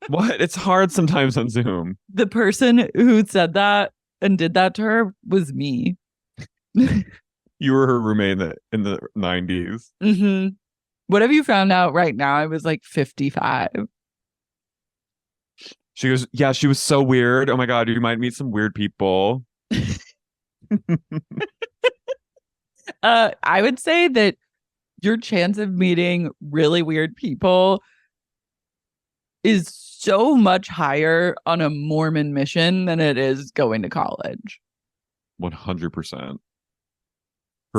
What? It's hard sometimes on Zoom.
The person who said that and did that to her was me.
You were her roommate in the 90s.
Mm-hmm. What have you found out right now? I was like 55.
She goes, yeah, she was so weird. Oh my God, you might meet some weird people.
I would say that your chance of meeting really weird people is so much higher on a Mormon mission than it is going to college.
100%.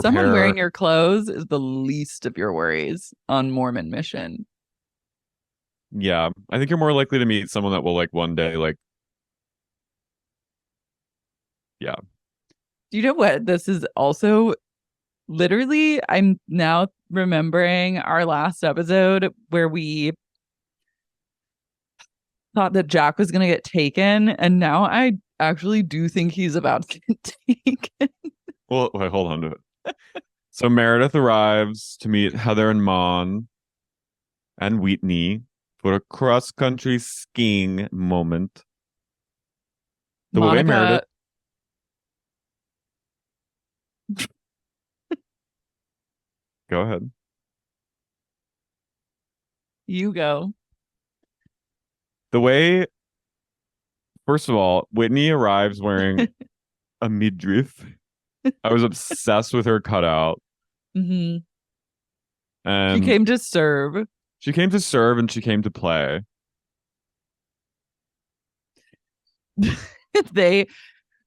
Someone wearing your clothes is the least of your worries on Mormon mission.
Yeah, I think you're more likely to meet someone that will like one day like, yeah.
Do you know what? This is also literally, I'm now remembering our last episode where we thought that Jack was going to get taken. And now I actually do think he's about to get taken.
Well, wait, hold on to it. So Meredith arrives to meet Heather and Mon and Whitney for a cross-country skiing moment. The way Meredith... Go ahead.
You go.
The way... First of all, Whitney arrives wearing a midriff. I was obsessed with her cutout.
Mm-hmm.
And
she came to serve.
She came to serve and she came to play.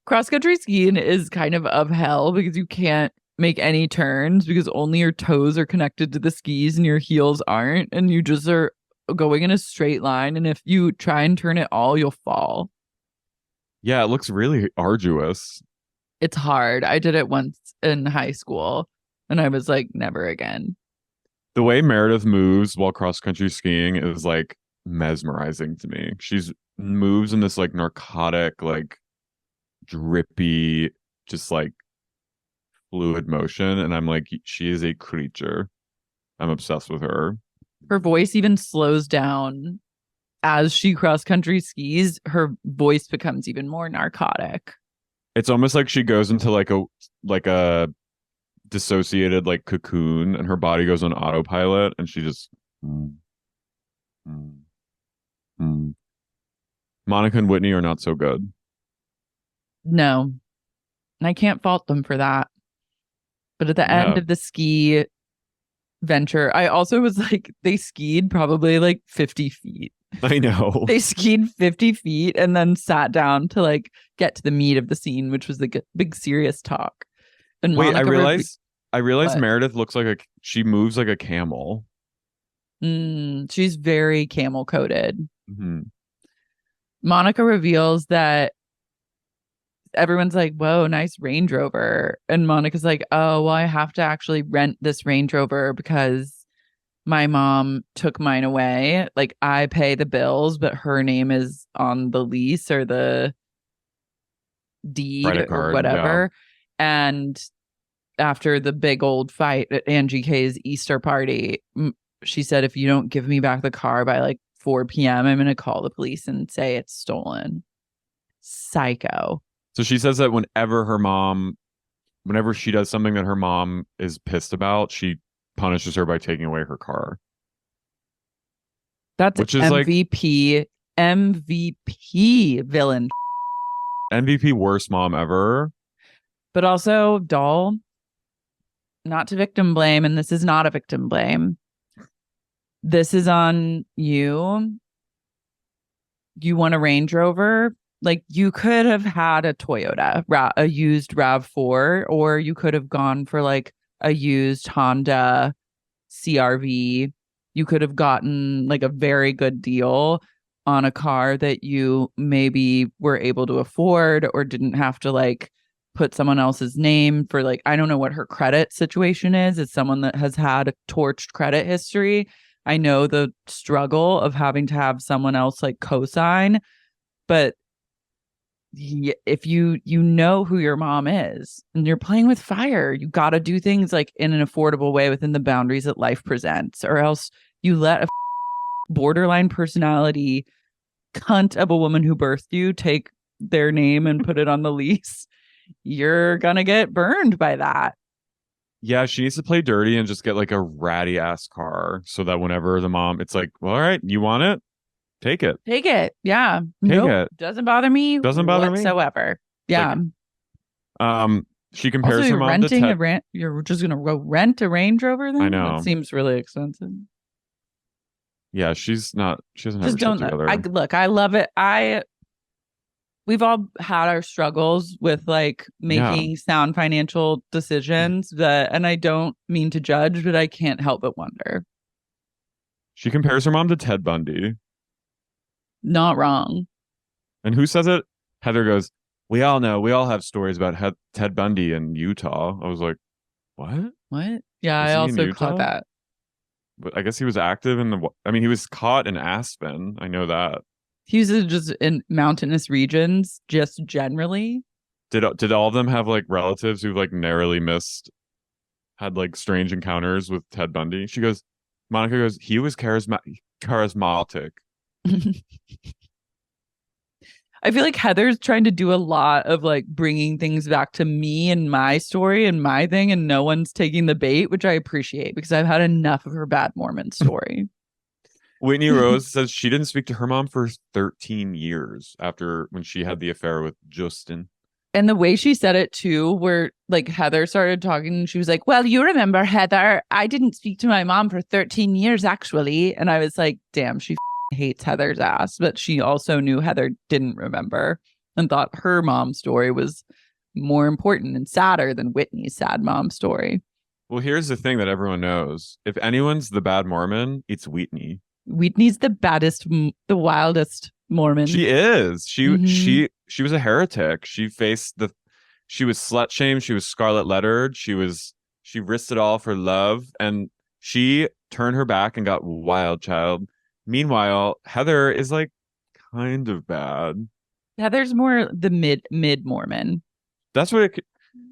Cross-country skiing is kind of hell because you can't make any turns because only your toes are connected to the skis and your heels aren't. And you just are going in a straight line. And if you try and turn it all, you'll fall.
Yeah, it looks really arduous.
It's hard. I did it once in high school and I was like, never again.
The way Meredith moves while cross-country skiing is like mesmerizing to me. She's moves in this like narcotic, like drippy, just like fluid motion. And I'm like, she is a creature. I'm obsessed with her.
Her voice even slows down as she cross-country skis. Her voice becomes even more narcotic.
It's almost like she goes into like a dissociated like cocoon and her body goes on autopilot and she just Monica and Whitney are not so good.
No, and I can't fault them for that. But at the end of the ski venture, I also was like, they skied probably like 50 feet.
I know.
They skied 50 feet and then sat down to like get to the meat of the scene, which was the big serious talk. And
wait,
Monica
I realized Meredith looks like she moves like a camel.
She's very camel coated.
Mm-hmm.
Monica reveals that everyone's like, whoa, nice Range Rover. And Monica's like, oh, well, I have to actually rent this Range Rover because my mom took mine away. Like, I pay the bills, but her name is on the lease or the deed or whatever. Yeah. And after the big old fight at Angie K's Easter party, she said, if you don't give me back the car by like 4 p.m., I'm going to call the police and say it's stolen. Psycho.
So she says that whenever she does something that her mom is pissed about, she punishes her by taking away her car.
That's which is MVP villain.
MVP worst mom ever.
But also, doll, not to victim blame, and this is not a victim blame. This is on you. You want a Range Rover? like you could have had a Toyota, a used RAV4, or you could have gone for like a used Honda CRV. You could have gotten like a very good deal on a car that you maybe were able to afford or didn't have to like put someone else's name for. Like, I don't know what her credit situation is. It's someone that has had a torched credit history. I know the struggle of having to have someone else like co-sign, but if you know who your mom is and you're playing with fire, you got to do things like in an affordable way within the boundaries that life presents, or else you let a borderline personality cunt of a woman who birthed you take their name and put it on the lease. You're gonna get burned by that.
Yeah, she needs to play dirty and just get like a ratty ass car so that whenever the mom, it's like, well, all right, you want it? Take it.
Take it. Yeah.
Take
Nope.
it.
Doesn't bother me.
Doesn't bother me
whatsoever. Yeah.
She compares
also,
her mom
renting
to Ted.
you're just gonna go rent a Range Rover then?
I know.
That seems really expensive.
Yeah, she doesn't have
Just
her shit
don't
together.
I love it. We've all had our struggles with like making sound financial decisions, and I don't mean to judge, but I can't help but wonder.
She compares her mom to Ted Bundy.
Not wrong.
And who says it? Heather goes, we all know. We all have stories about Ted Bundy in Utah. I was like, what?
What? Yeah,
Was
I
he in
also
Utah?
caught that.
But I guess he was active in he was caught in Aspen. I know that.
He was just in mountainous regions, just generally.
Did all of them have like relatives who like narrowly had like strange encounters with Ted Bundy? Monica goes, he was charismatic.
I feel like Heather's trying to do a lot of like bringing things back to me and my story and my thing, and no one's taking the bait, which I appreciate because I've had enough of her bad Mormon story.
Whitney Rose says she didn't speak to her mom for 13 years after when she had the affair with Justin.
And the way she said it too, where like Heather started talking and she was like, well, you remember, Heather, I didn't speak to my mom for 13 years, actually. And I was like, damn, she hates Heather's ass. But she also knew Heather didn't remember and thought her mom's story was more important and sadder than Whitney's sad mom story.
Well, here's the thing that everyone knows. If anyone's the bad Mormon, it's Whitney.
Whitney's the baddest, the wildest Mormon.
She is. She was a heretic. She was slut shamed. She was scarlet lettered. She risked it all for love, and she turned her back and got wild child. Meanwhile, Heather is like kind of bad.
Heather's more the mid Mormon.
That's what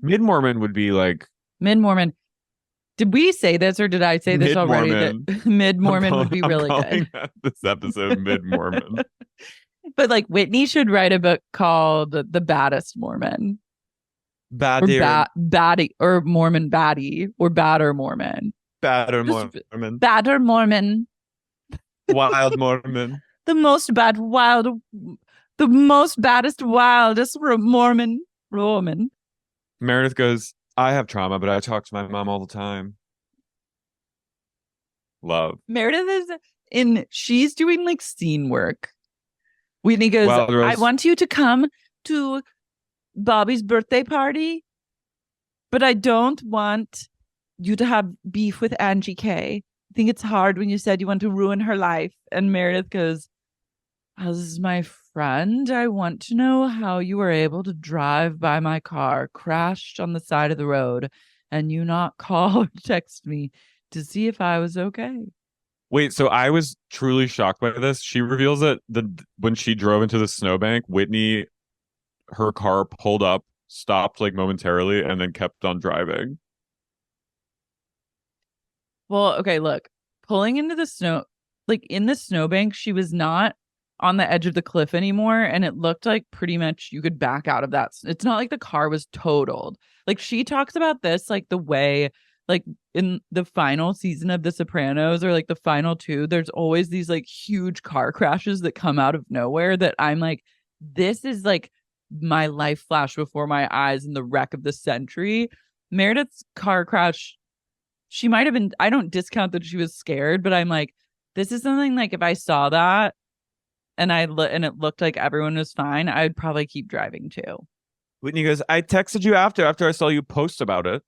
mid Mormon would be like.
Mid Mormon. Did we say this or did I say this already? That Mid Mormon would be really good.
This episode Mid Mormon.
But like Whitney should write a book called The Baddest Mormon. Baddie or Mormon Baddie or Badder Mormon.
Badder Mormon.
Badder Mormon.
Wild Mormon.
The most baddest, wildest Mormon.
Meredith goes, I have trauma, but I talk to my mom all the time. Love.
Meredith she's doing like scene work. Whitney goes, I want you to come to Bobby's birthday party, but I don't want you to have beef with Angie K. I think it's hard when you said you want to ruin her life. And Meredith goes, as my friend, I want to know how you were able to drive by my car, crashed on the side of the road, and you not call or text me to see if I was okay.
Wait, so I was truly shocked by this. She reveals that when she drove into the snowbank, Whitney, her car pulled up, stopped like momentarily, and then kept on driving.
Well, okay, look, pulling into the snow, like in the snowbank, she was not on the edge of the cliff anymore, and it looked like pretty much you could back out of that. It's not like the car was totaled. Like she talks about this like the way like in the final season of The Sopranos or like the final two, there's always these like huge car crashes that come out of nowhere that I'm like, this is like my life flash before my eyes in the wreck of the century. Meredith's car crash, she might have been, I don't discount that she was scared, but I'm like, this is something like if I saw that, and and it looked like everyone was fine, I'd probably keep driving too.
Whitney goes, I texted you after I saw you post about it.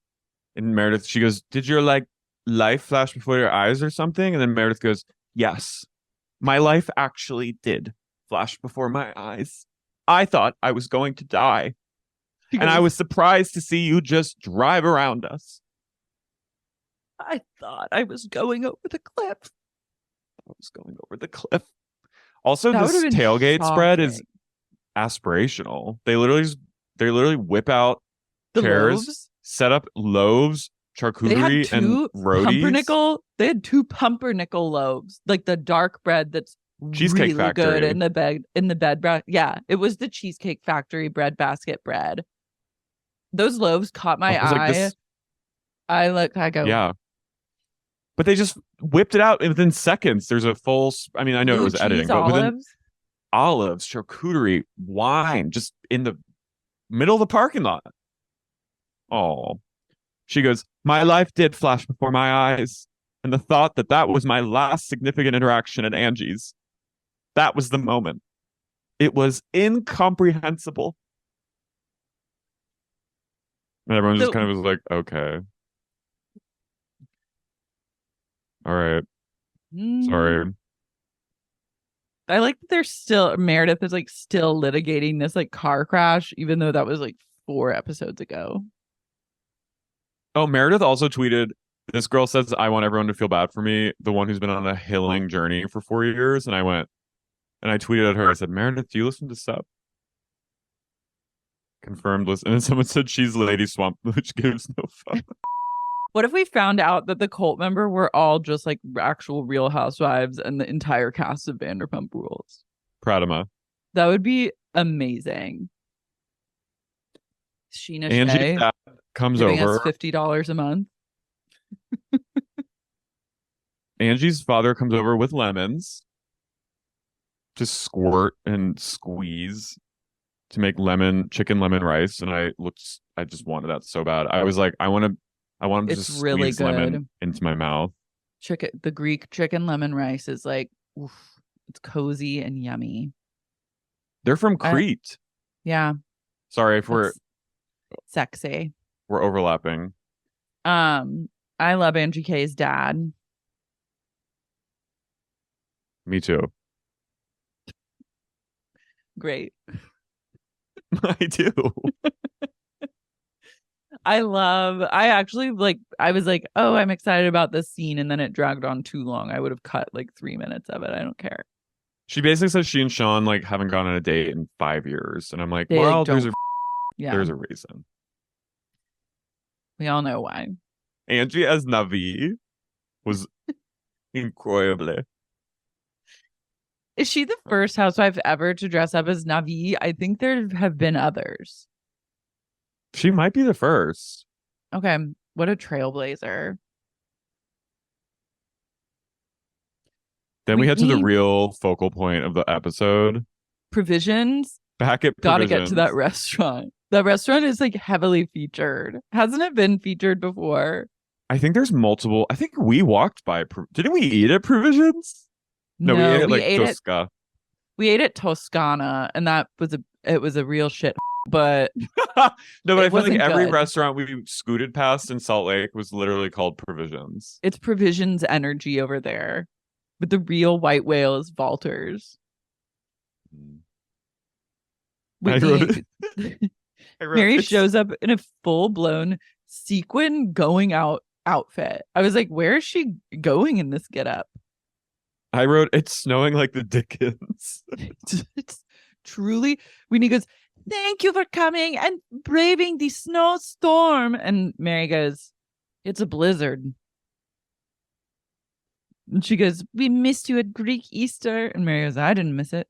And Meredith, she goes, did your like life flash before your eyes or something? And then Meredith goes, yes, my life actually did flash before my eyes. I thought I was going to die. And I was surprised to see you just drive around us.
I thought I was going over the cliff.
I was going over the cliff. Also,
That
this
would've been
tailgate spread is
shocking.
aspirational. They literally whip out
The
chairs,
loaves?
set up loaves,
They had
charcuterie, and
two
roadies.
pumpernickel. They had two pumpernickel loaves, like the dark bread that's
Cheesecake
really
Factory.
good in the bed. Yeah, it was the Cheesecake Factory bread basket bread. Those loaves caught my
It was like
eye.
this-
I go,
Yeah. But they just whipped it out within seconds. There's a full, I mean, I know it
blue
was editing,
cheese
but within
olives.
olives, charcuterie, wine, just in the middle of the parking lot. Oh, she goes, my life did flash before my eyes. And the thought that that was my last significant interaction at Angie's, that was the moment. It was incomprehensible. And everyone just
So-
kind of was like, okay. All right. Sorry.
I like that they're still Meredith is like still litigating this like car crash, even though that was like 4 episodes ago.
Oh, Meredith also tweeted, this girl says, I want everyone to feel bad for me, the one who's been on a healing journey for 4 years. And I went, and I tweeted at her, I said, Meredith, do you listen to Sup? Confirmed listen. And then someone said she's Lady Swamp, which gives no fuck.
What if we found out that the cult member were all just like actual Real Housewives and the entire cast of Vanderpump Rules?
Pradama.
That would be amazing. Sheena
Angie's
Shea
dad comes
giving
over.
us $50 a month.
Angie's father comes over with lemons to squirt and squeeze to make chicken lemon rice. And I just wanted that so bad. I was like, I want to
It's
just
really
squeeze lemon
good.
into my mouth.
The Greek chicken lemon rice is like, oof, it's cozy and yummy.
They're from Crete.
Yeah.
Sorry if we're
sexy.
overlapping.
I love Angie K's dad.
Me too.
Great.
I do.
I actually I was like, oh, I'm excited about this scene. And then it dragged on too long. I would have cut like 3 minutes of it. I don't care.
She basically says she and Sean like haven't gone on a date in 5 years. And I'm like,
They,
well,
like,
there's
Yeah.
a reason.
We all know why.
Angie as Navi was incroyable.
Is she the first housewife ever to dress up as Navi? I think there have been others.
She might be the first.
Okay. What a trailblazer.
Then we head to the
Whitney-
real focal point of the episode.
Provisions.
Back at
Gotta get to
Provisions.
that restaurant. That restaurant is like heavily featured. Hasn't it been featured before?
I think there's multiple. I think we walked by. Didn't we eat at Provisions? No, we ate at like Tosca.
We ate at Toscana, and it was a real shit. But
No, but
It
I feel like
wasn't
every
good.
restaurant we scooted past in Salt Lake was literally called Provisions.
it's Provisions energy over there. But the real white whale is Valters.
I wrote
Whitney,
I wrote,
Mary
it's-
shows up in a full-blown sequin going out outfit. I was like, where is she going in this getup?
I wrote, it's snowing like the Dickens.
It's truly Whitney goes, thank you for coming and braving the snowstorm. And Mary goes, it's a blizzard. And she goes, we missed you at Greek Easter. And Mary goes, I didn't miss it.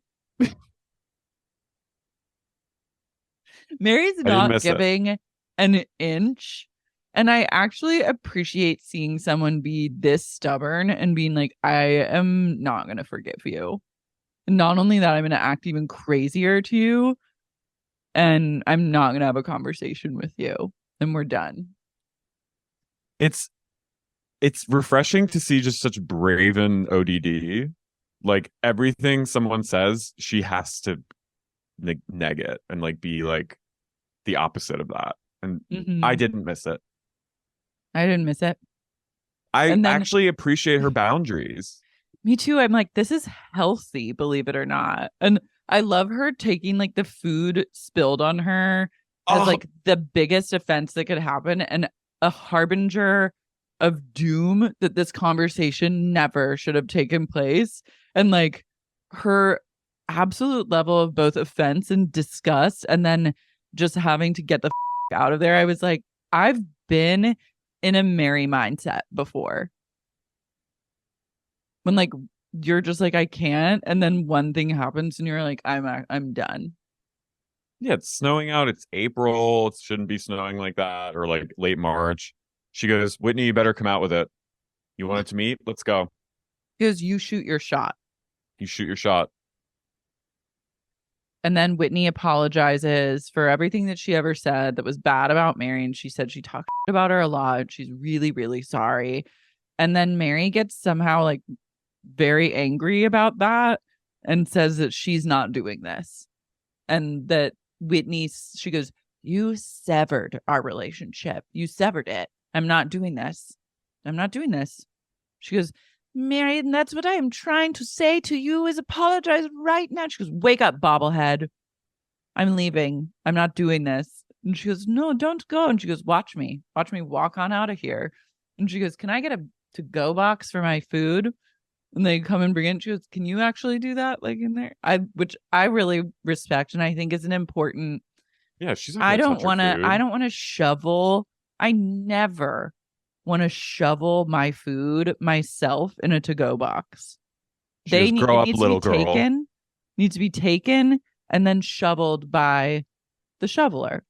Mary's
didn't
not
miss it.
giving an inch. And I actually appreciate seeing someone be this stubborn and being like, I am not going to forgive you. And not only that, I'm going to act even crazier to you. And I'm not going to have a conversation with you. And we're done.
It's refreshing to see just such braven ODD. like everything someone says, she has to neg it and like be like the opposite of that. And I didn't miss it.
I didn't miss it.
I actually appreciate her boundaries.
Me too. I'm like, this is healthy, believe it or not. And I love her taking like the food spilled on her as like the biggest offense that could happen and a harbinger of doom that this conversation never should have taken place. And like her absolute level of both offense and disgust, and then just having to get the out of there. I was like, I've been in a Mary mindset before. When like you're just like, I can't, and then one thing happens and you're like, I'm done.
Yeah, it's snowing out. It's April. It shouldn't be snowing like that, or like late March. She goes, Whitney, you better come out with it. You wanted to meet? Let's go.
Because you shoot your shot.
You shoot your shot.
And then Whitney apologizes for everything that she ever said that was bad about Mary. And she said she talked about her a lot. She's really, really sorry. And then Mary gets somehow like very angry about that and says that she's not doing this. And that Whitney, she goes, you severed our relationship. You severed it. I'm not doing this. I'm not doing this. She goes, Mary, and that's what I am trying to say to you is apologize right now. She goes, wake up, bobblehead. I'm leaving. I'm not doing this. And she goes, no, don't go. And she goes, watch me walk on out of here. And she goes, can I get a to-go box for my food? And they come and bring it. And she goes, can you actually do that? Like in there? Which I really respect. And I think is an important.
Yeah, she's not
I don't want to shovel. I never want to shovel my food myself in a to-go box.
They need grow up, little girl.
Need to be taken and then shoveled by the shoveler.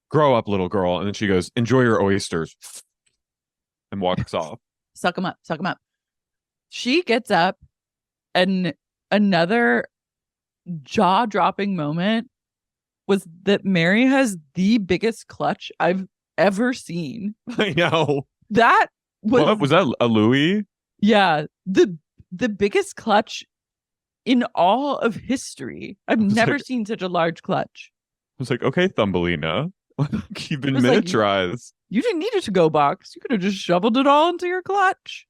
Grow up, little girl. And then she goes, enjoy your oysters. And walks off.
Suck them up. Suck them up. She gets up, and another jaw-dropping moment was that Mary has the biggest clutch I've ever seen.
I know.
That was
what was that, a Louis?
Yeah, the biggest clutch in all of history. I've never seen such a large clutch.
I was like, okay, Thumbelina, you've been miniaturized.
Like, you didn't need a to-go box. You could have just shoveled it all into your clutch.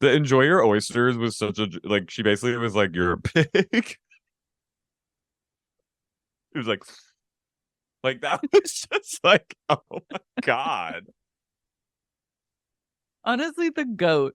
The enjoy your oysters was such a like. She basically was like, you're a pig. It was like that was just like, oh my God.
Honestly, the goat.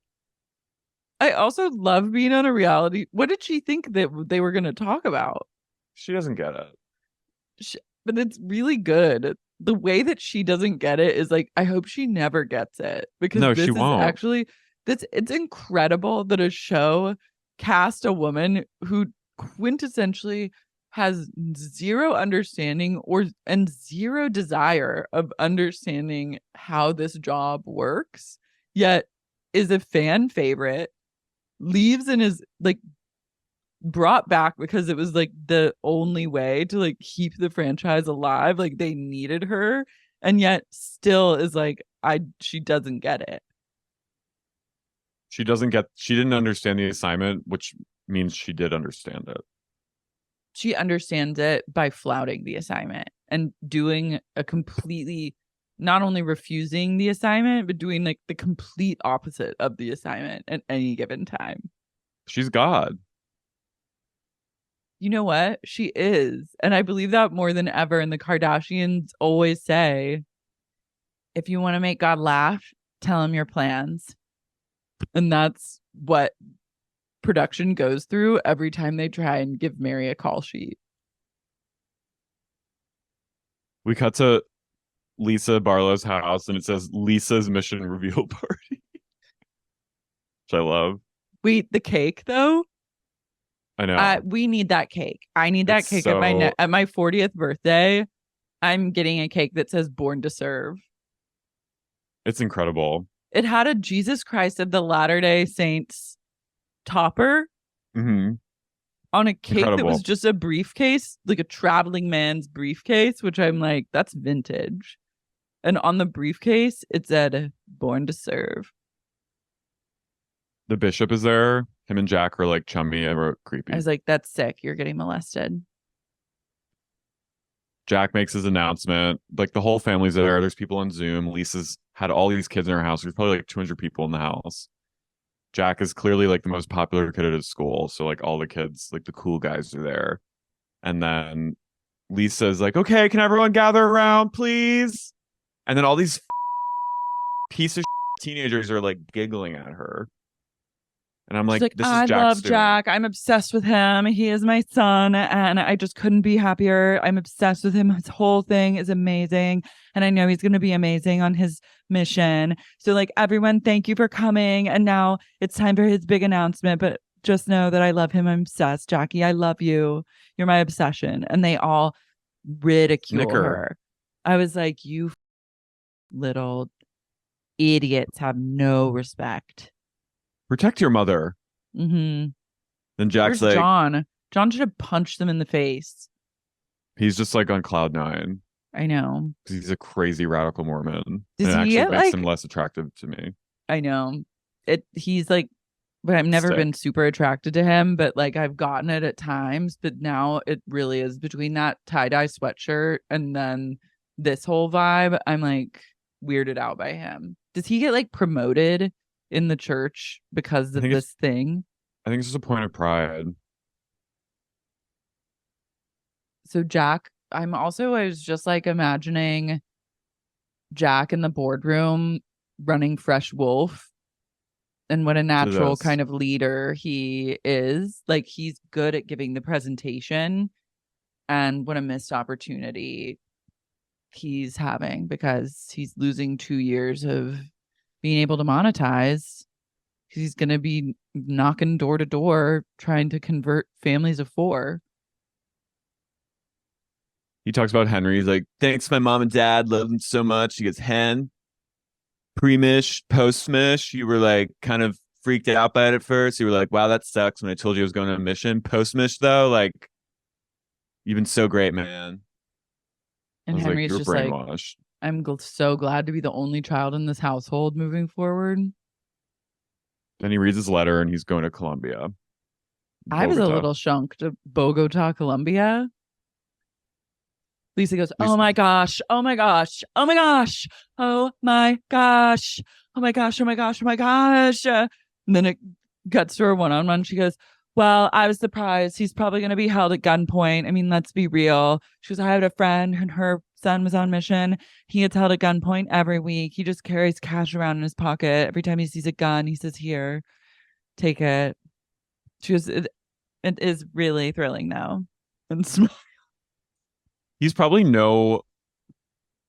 I also love being on a reality. What did she think that they were going to talk about?
She doesn't get it.
But it's really good. The way that she doesn't get it is like, I hope she never gets it. Because
no,
this
she
is
won't.
Actually, it's incredible that a show cast a woman who quintessentially has zero understanding and zero desire of understanding how this job works, yet is a fan favorite, leaves and is like brought back because it was like the only way to like keep the franchise alive. Like they needed her, and yet still is like, she doesn't get it.
She didn't understand the assignment, which means she did understand it.
She understands it by flouting the assignment and doing a completely, not only refusing the assignment, but doing like the complete opposite of the assignment at any given time.
She's God.
You know what? She is. And I believe that more than ever. And the Kardashians always say, if you want to make God laugh, tell him your plans. And that's what production goes through every time they try and give Mary a call sheet.
We cut to Lisa Barlow's house and it says Lisa's mission reveal party. Which I love.
Wait, the cake though?
I know.
We need that cake. I need that cake at my 40th birthday. I'm getting a cake that says born to serve.
It's incredible.
It had a Jesus Christ of the Latter-day Saints topper on a cake that was just a briefcase, like a traveling man's briefcase, which I'm like, that's vintage. And on the briefcase, it said born to serve.
The bishop is there. Him and Jack are like chummy and creepy.
I was like, that's sick. You're getting molested.
Jack makes his announcement. Like the whole family's there. There's people on Zoom. Lisa's had all these kids in her house. There's probably like 200 people in the house. Jack is clearly like the most popular kid at his school. So like all the kids, like the cool guys are there. And then Lisa's like, okay, can everyone gather around, please? And then all these piece of teenagers are like giggling at her. And I'm like, this is
I
Jack's
love
doing.
Jack. I'm obsessed with him. He is my son, and I just couldn't be happier. I'm obsessed with him. His whole thing is amazing, and I know he's going to be amazing on his mission. So, like, everyone, thank you for coming. And now it's time for his big announcement. But just know that I love him. I'm obsessed. Jackie, I love you. You're my obsession. And they all ridicule her. I was like, you little idiots have no respect.
Protect your mother.
Mm-hmm.
Then Jack's
Where's
like,
John? John should have punched them in the face.
he's just like on cloud nine.
I know.
Because he's a crazy radical Mormon.
Does
and it
he
actually
get,
makes him less attractive to me.
I know. He's like, but I've never
Sick.
been super attracted to him, but like I've gotten it at times. But now it really is between that tie-dye sweatshirt and then this whole vibe. I'm like weirded out by him. Does he get like promoted in the church because of this thing?
I think it's just a point of pride.
So Jack, I was just like imagining Jack in the boardroom running Fresh Wolf and what a natural kind of leader he is. Like he's good at giving the presentation, and what a missed opportunity he's having because he's losing 2 years of being able to monetize. He's going to be knocking door to door trying to convert families of 4.
He talks about Henry. He's like, thanks, my mom and dad. Love him so much. He goes, Hen, pre-mish, post-mish. You were like kind of freaked out by it at first. You were like, wow, that sucks when I told you I was going on a mission. Post-mish, though, like, you've been so great, man.
And Henry's
like,
just
brainwashed.
like, I'm so glad to be the only child in this household moving forward.
Then he reads his letter and he's going to Colombia.
I was a little shunked to Bogota, Colombia. Lisa goes, oh my gosh, oh my gosh, oh my gosh, oh my gosh, oh my gosh, oh my gosh, oh my gosh. And then it cuts to her one-on-one. She goes, well, I was surprised. He's probably going to be held at gunpoint. I mean, let's be real. She goes, I had a friend and her son was on mission. He gets held at gunpoint every week. He just carries cash around in his pocket. Every time he sees a gun, he says, here, take it. She goes, it is really thrilling now. And
he's probably no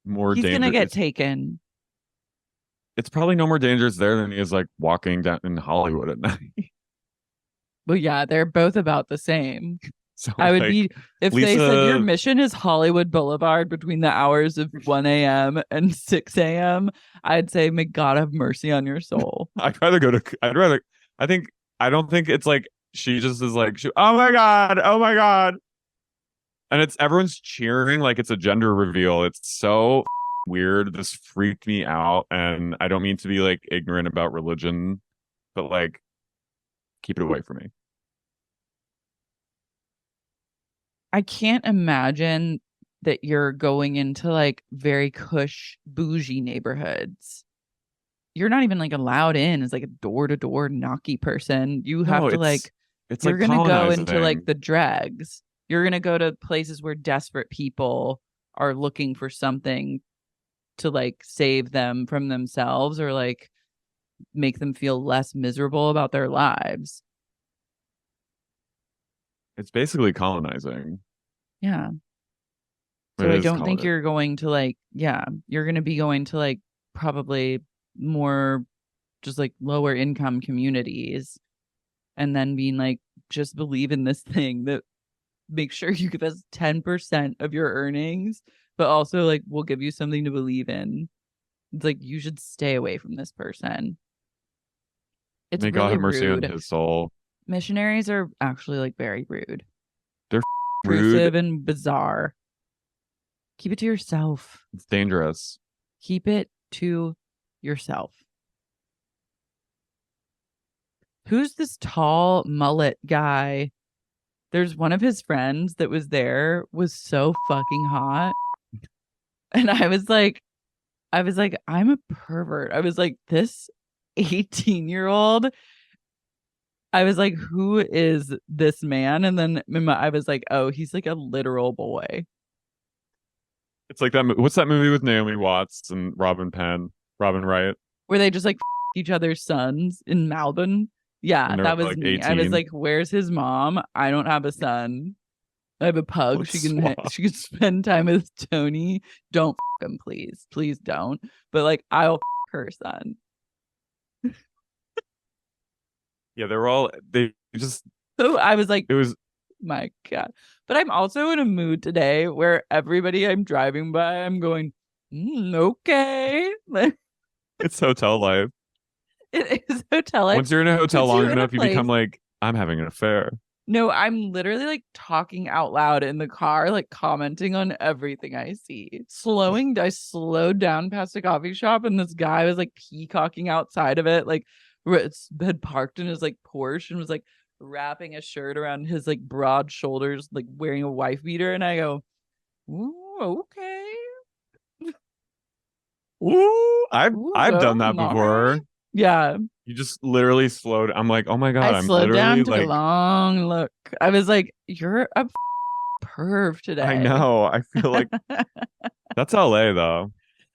more dangerous.
He's going to get taken.
It's probably no more dangerous there than he is like walking down in Hollywood at night.
Well, yeah, they're both about the same.
So
I would be, if
Lisa,
they said your mission is Hollywood Boulevard between the hours of 1 a.m. and 6 a.m., I'd say, may God have mercy on your soul.
I don't think it's like, she just is like, oh my God. And it's everyone's cheering like it's a gender reveal. It's so weird. This freaked me out. And I don't mean to be like ignorant about religion, but like, keep it away from me.
I can't imagine that you're going into like very cush bougie neighborhoods. You're not even like allowed in as like a door-to-door knocky person. You have to like,
it's
you're
like
going to go into like the dregs. You're going to go to places where desperate people are looking for something to like save them from themselves or like make them feel less miserable about their lives.
It's basically colonizing.
Yeah. So I don't think you're going to like, yeah, you're going to be going to like probably more just like lower income communities and then being like, just believe in this thing that make sure you give us 10% of your earnings, but also like we'll give you something to believe in. It's like you should stay away from this person. It's
May
really
God have mercy
rude.
on his soul.
Missionaries are actually like very rude.
They're
intrusive and bizarre. Keep it to yourself.
It's dangerous.
Keep it to yourself. who's this tall mullet guy? There's one of his friends that was there was so fucking hot. And I was like, I'm a pervert. I was like, this 18-year-old. I was like, who is this man? And then I was like, oh, he's like a literal boy.
It's like that. What's that movie with Naomi Watts and Robin Wright?
Where they just like each other's sons in Melbourne. Yeah, that was
like
me.
18.
I was like, where's his mom? I don't have a son. I have a pug. She can spend time with Tony. Don't him, please. Please don't. But like, I'll her son.
Yeah, they just.
So I was like,
it was.
My God. But I'm also in a mood today where everybody I'm driving by, I'm going, okay.
It's hotel life.
It is hotel life.
Once you're in a hotel long enough, you become like, I'm having an affair.
No, I'm literally like talking out loud in the car, like commenting on everything I see. I slowed down past a coffee shop and this guy was like peacocking outside of it, like had parked in his like Porsche and was like wrapping a shirt around his like broad shoulders, like wearing a wife beater. And I go, ooh, okay.
Ooh, I've done that before.
Right. Yeah.
You just literally slowed. I'm like, oh my God.
I slowed down, took
like,
a long look. I was like, you're a perv today.
I know. I feel like that's LA though.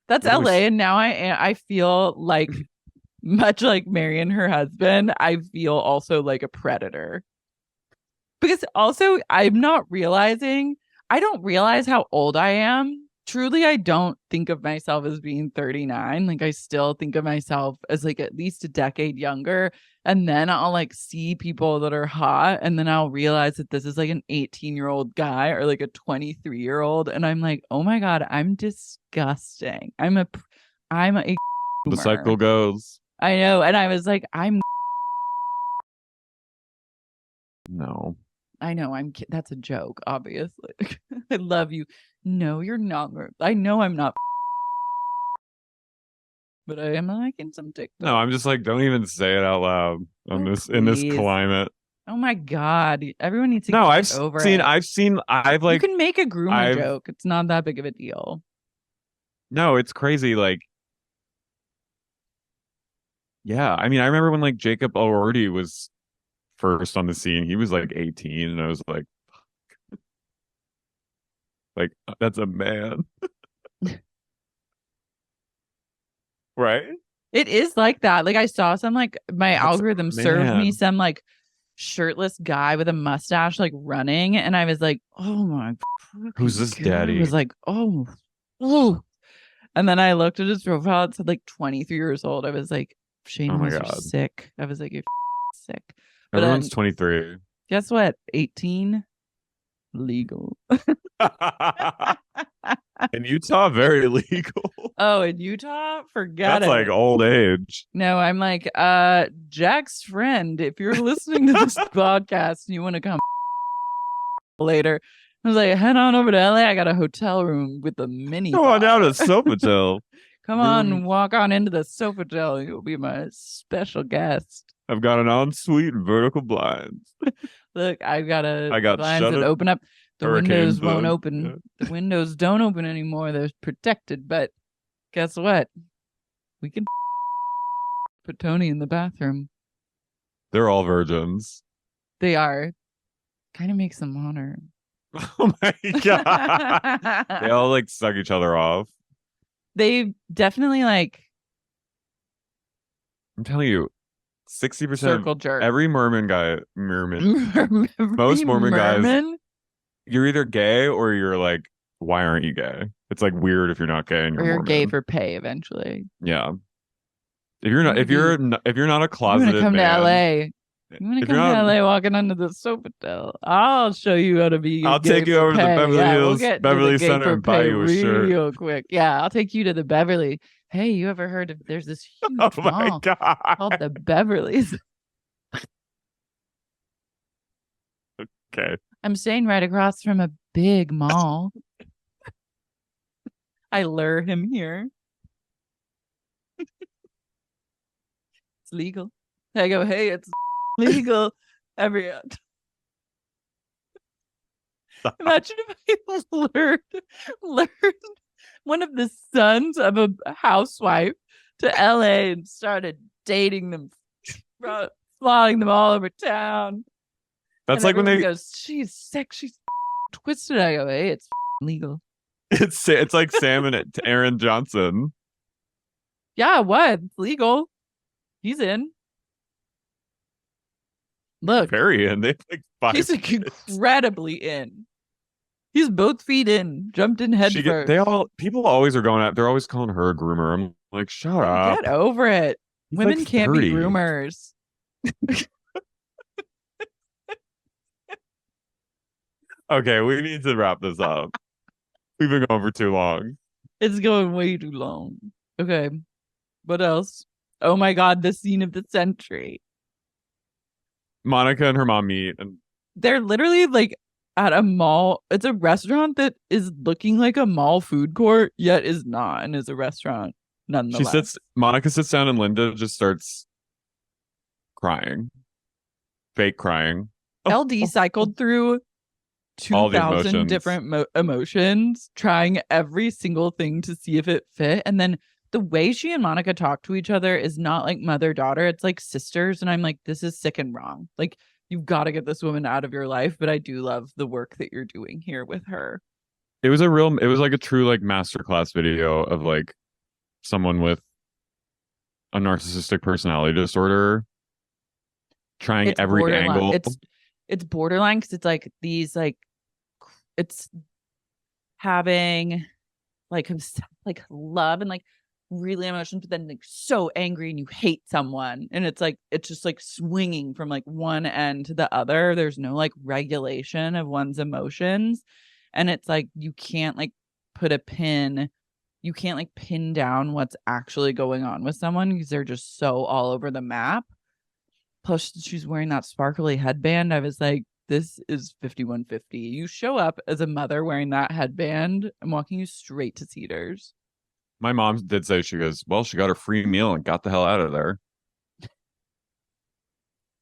That's LA. And now I feel like much like Mary and her husband, I feel also like a predator. Because also I don't realize how old I am. Truly, I don't think of myself as being 39. Like I still think of myself as like at least a decade younger. And then I'll like see people that are hot and then I'll realize that this is like an 18-year-old guy or like a 23-year-old. And I'm like, oh my God, I'm disgusting. I'm a
the cycle goes.
I know. And I was like,
no.
I know that's a joke, obviously. I love you. No, you're not. I know I'm not. But I am liking some TikTok.
No, I'm just like, don't even say it out loud in this climate.
Oh my God. Everyone needs to
get
over it.
I've like,
you can make a groomer joke. It's not that big of a deal.
No, it's crazy. Like, yeah, I mean, I remember when like Jacob Elordi was first on the scene. He was like 18 and I was like, like, that's a man. Right?
It is like that. Like I saw some like my algorithm served me some like shirtless guy with a mustache like running and I was like, oh my
who's this daddy?
I was like, oh. And then I looked at his profile. It said like 23 years old. I was like, Shane, oh you're sick. I was like, you're sick. But
everyone's 23.
Guess what? 18 legal.
In Utah, very legal.
Oh, in Utah? Forget
That's like old age.
No, I'm like, Jack's friend, if you're listening to this podcast and you want to come later, I was like, head on over to LA. I got a hotel room with a mini.
Come on down to Sofitel.
Come on, walk on into the Sofitel. You'll be my special guest.
I've got an ensuite and vertical blinds.
Look, I got blinds that open up. The windows won't open. Yeah. The windows don't open anymore. They're protected. But guess what? We can put Tony in the bathroom.
They're all virgins.
They are. Kind of makes them hotter.
Oh my God. They all like suck each other off.
They definitely like.
I'm telling you, 60%
circle jerk.
Every Mormon guy, most Mormon guys, you're either gay or you're like, why aren't you gay? It's like weird if you're not gay and you're Mormon.
Gay for pay eventually.
Yeah. If you're not a closeted
come
man,
to LA. You want to come to LA walking under the Sofitel? I'll show you how to be.
I'll take you over to the Beverly Hills, Beverly Center and buy you a shirt
real quick. Yeah, I'll take you to the Beverly. Hey, you ever heard of? There's this huge mall called the Beverly's.
Okay.
I'm staying right across from a big mall. I lure him here. It's legal. I go, hey, it's legal every. Imagine if I learned one of the sons of a housewife to LA and started dating them, flying them all over town.
That's
And
like when
everyone
they
goes, she's sick, she's twisted. I go, hey, it's legal.
it's like Sam and Aaron Johnson.
Yeah, what? It's legal. He's in. Look,
Very in. They have like 5
he's like
kids.
incredibly in. He's both feet in, jumped in head first.
People always are going at. They're always calling her a groomer. I'm like, shut up.
Get over it.
He's
Women
like
can't
30.
be groomers.
Okay, we need to wrap this up. We've been going for too long.
It's going way too long. Okay. What else? Oh my God, the scene of the century.
Monica and her mom meet, and
They're literally like at a mall. It's a restaurant that is looking like a mall food court, yet is not, and is a restaurant nonetheless.
Monica sits down, and Linda just starts crying. Fake crying.
LD cycled through
All the
2,000
emotions.
different emotions, trying every single thing to see if it fit. And then the way she and Monica talk to each other is not like mother-daughter. It's like sisters. And I'm like, this is sick and wrong. Like, you've got to get this woman out of your life. But I do love the work that you're doing here with her.
It was like a true like masterclass video of like someone with a narcissistic personality disorder trying
It's
every
borderline.
angle.
It's borderline because it's like these like it's having like love and like really emotions, but then like so angry and you hate someone, and it's just like swinging from like one end to the other. There's no like regulation of one's emotions, and it's like you can't like you can't like pin down what's actually going on with someone because they're just so all over the map. Plus, she's wearing that sparkly headband. I was like, this is 5150. You show up as a mother wearing that headband, I'm walking you straight to Cedars.
My mom did say, she goes, well, she got her free meal and got the hell out of there.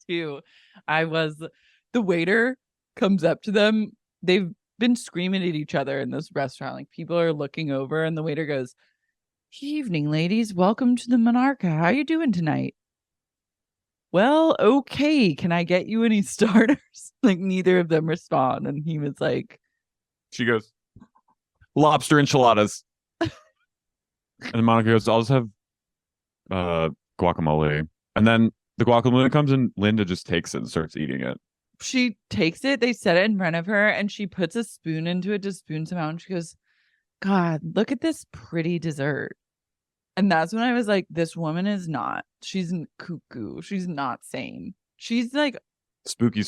Too. The waiter comes up to them. They've been screaming at each other in this restaurant. Like people are looking over and the waiter goes, evening, ladies. Welcome to the Monarcha. How you doing tonight? Well, okay. Can I get you any starters? Like neither of them respond. And he was like,
she goes, lobster enchiladas. And Monica goes, I'll just have guacamole. And then the guacamole comes and Linda just takes it and starts eating it.
She takes it, they set it in front of her, and she puts a spoon into it to spoon some out. And she goes, God, look at this pretty dessert. And that's when I was like, this woman is not. She's cuckoo. She's not sane. She's like
spooky.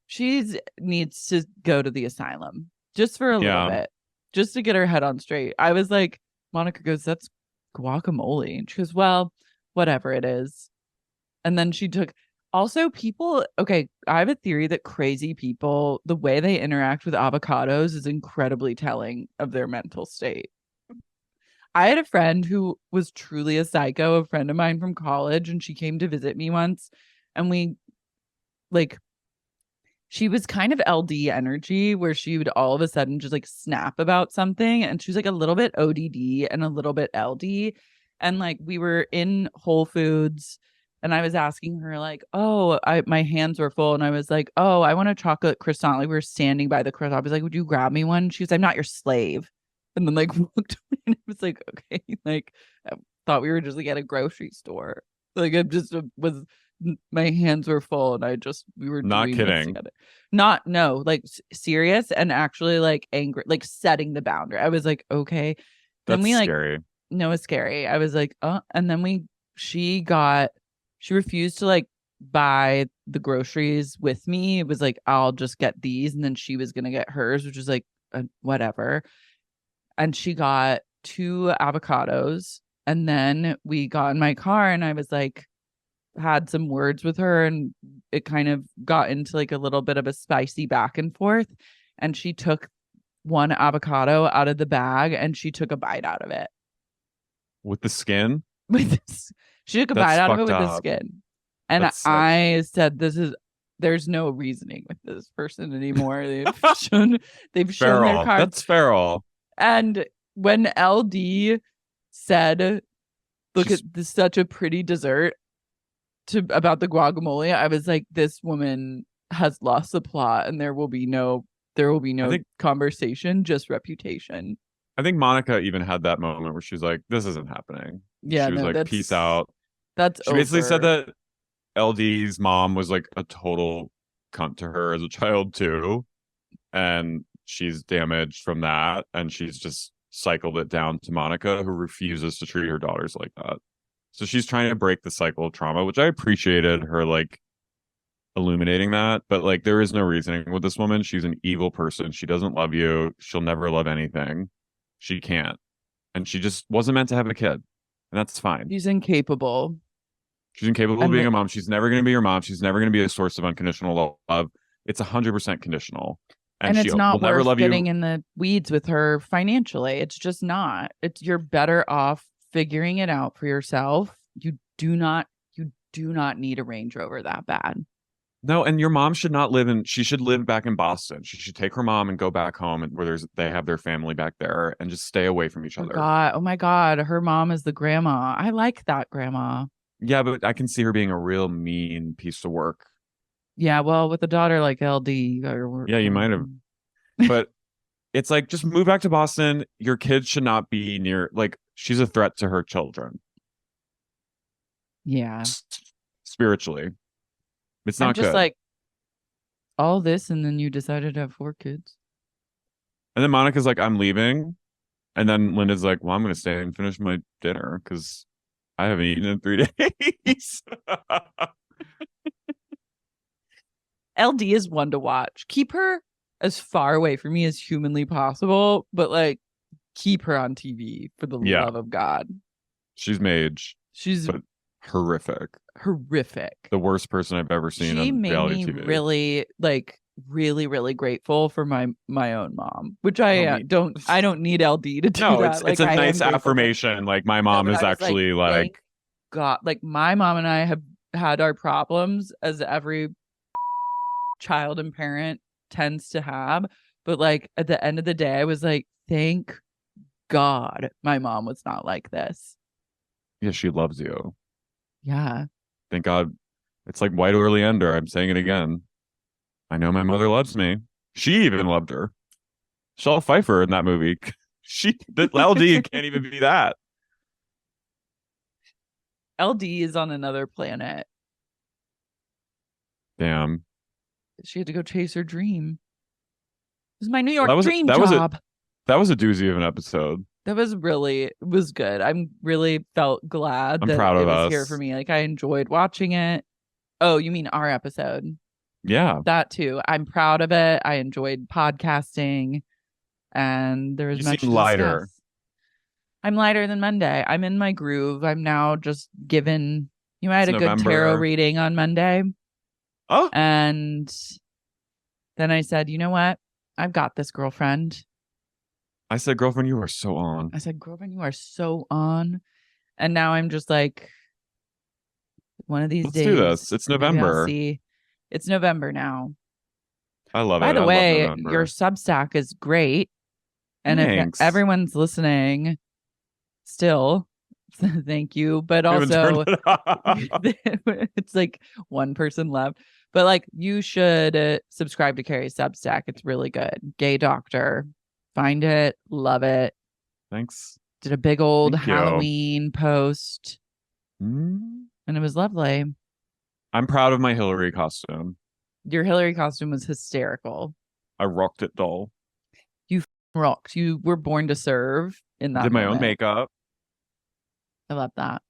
She needs to go to the asylum just for a little bit, just to get her head on straight. I was like, Monica goes, that's guacamole. And she goes, well, whatever it is. And then she took also people. Okay, I have a theory that crazy people, the way they interact with avocados is incredibly telling of their mental state. I had a friend who was truly a psycho, a friend of mine from college, and she came to visit me once. And she was kind of LD energy where she would all of a sudden just like snap about something. And she was like a little bit ODD and a little bit LD. And like we were in Whole Foods and I was asking her like, my hands were full. And I was like, oh, I want a chocolate croissant. Like we were standing by the croissant. I was like, would you grab me one? She was, I'm not your slave. And then like looked at me and I was like, okay, like I thought we were just like at a grocery store. Like I just was, my hands were full and we were
not
doing
kidding.
No, like serious and actually like angry, like setting the boundary. I was like, okay.
That's
then
scary.
No, it's scary. I was like, and then she refused to like buy the groceries with me. It was like, I'll just get these. And then she was going to get hers, which was like, whatever. And she got 2 avocados. And then we got in my car and I was like, had some words with her and it kind of got into like a little bit of a spicy back and forth. And she took 1 avocado out of the bag and she took a bite out of it.
With the skin?
She took a bite out of it with the skin. And
That sucks.
I said, there's no reasoning with this person anymore. They've shown their
Feral.
cards.
That's feral.
And when LD said, look at this, such a pretty dessert about the guacamole, I was like, this woman has lost the plot and there will be no conversation, just reputation.
I think Monica even had that moment where she's like, this isn't happening.
Yeah,
she was like, peace out.
That's
she basically said that LD's mom was like a total cunt to her as a child too, and she's damaged from that, and she's just cycled it down to Monica, who refuses to treat her daughters like that. So she's trying to break the cycle of trauma, which I appreciated her like illuminating that. But like, there is no reasoning with this woman. She's an evil person. She doesn't love you. She'll never love anything. She can't. And she just wasn't meant to have a kid. And that's fine.
She's incapable.
She's incapable of being a mom. She's never going to be your mom. She's never going to be a source of unconditional love. It's 100% conditional.
And it's not worth getting in the weeds with her financially. It's just not. You're better off figuring it out for yourself. You do not need a Range Rover that bad.
No, and your mom should not she should live back in Boston. She should take her mom and go back home and where they have their family back there and just stay away from each other.
Oh my God. Her mom is the grandma. I like that grandma.
Yeah, but I can see her being a real mean piece of work.
Yeah, well, with a daughter like LD,
yeah, you might have. But it's like, just move back to Boston. Your kids should not be near, like, she's a threat to her children.
Yeah.
Spiritually. It's not
just
good.
Like, all this, and then you decided to have 4 kids.
And then Monica's like, I'm leaving. And then Linda's like, well, I'm going to stay and finish my dinner because I haven't eaten in 3 days.
LD is one to watch. Keep her as far away from me as humanly possible, but like, keep her on TV for the love of God.
She's mage.
She's
horrific.
The
worst person I've ever seen on reality TV.
Really, really grateful for my own mom, which I don't need LD to do that.
It's a nice affirmation. Like, my mom is actually like
God. Like, my mom and I have had our problems, as every child and parent tends to have, but like, at the end of the day, I was like, thank God my mom was not like this.
Yeah, she loves you.
Yeah.
Thank God. It's like White Oleander. I'm saying it again. I know my mother loves me. She even loved her. Michelle Pfeiffer in that movie. The LD can't even be that.
LD is on another planet.
Damn.
She had to go chase her dream. It was my New York dream job.
That was a doozy of an episode.
That was good. I'm really felt glad that
proud of
it was
us.
here for me. Like, I enjoyed watching it. Oh, you mean our episode?
Yeah.
That too. I'm proud of it. I enjoyed podcasting, and there was much to
lighter.
Discuss. I'm lighter than Monday. I'm in my groove. I'm now just given. I had a good tarot reading on Monday.
Oh.
And then I said, you know what? I've got this, girlfriend.
I said, girlfriend, you are so on.
And now I'm just like, one of these days.
Let's do this. It's November.
It's November now.
I love it.
By the way, your Substack is great. And
Thanks.
if everyone's listening still, thank you. But also, it's like one person left. But like, you should subscribe to Carey's Substack. It's really good. Gay Doctor. Find it. Love it.
Thanks.
Did a big old Halloween post.
And
it was lovely.
I'm proud of my Hillary costume.
Your Hillary costume was hysterical.
I rocked it, doll.
You rocked. You were born to serve in that.
Did my own makeup.
I love that.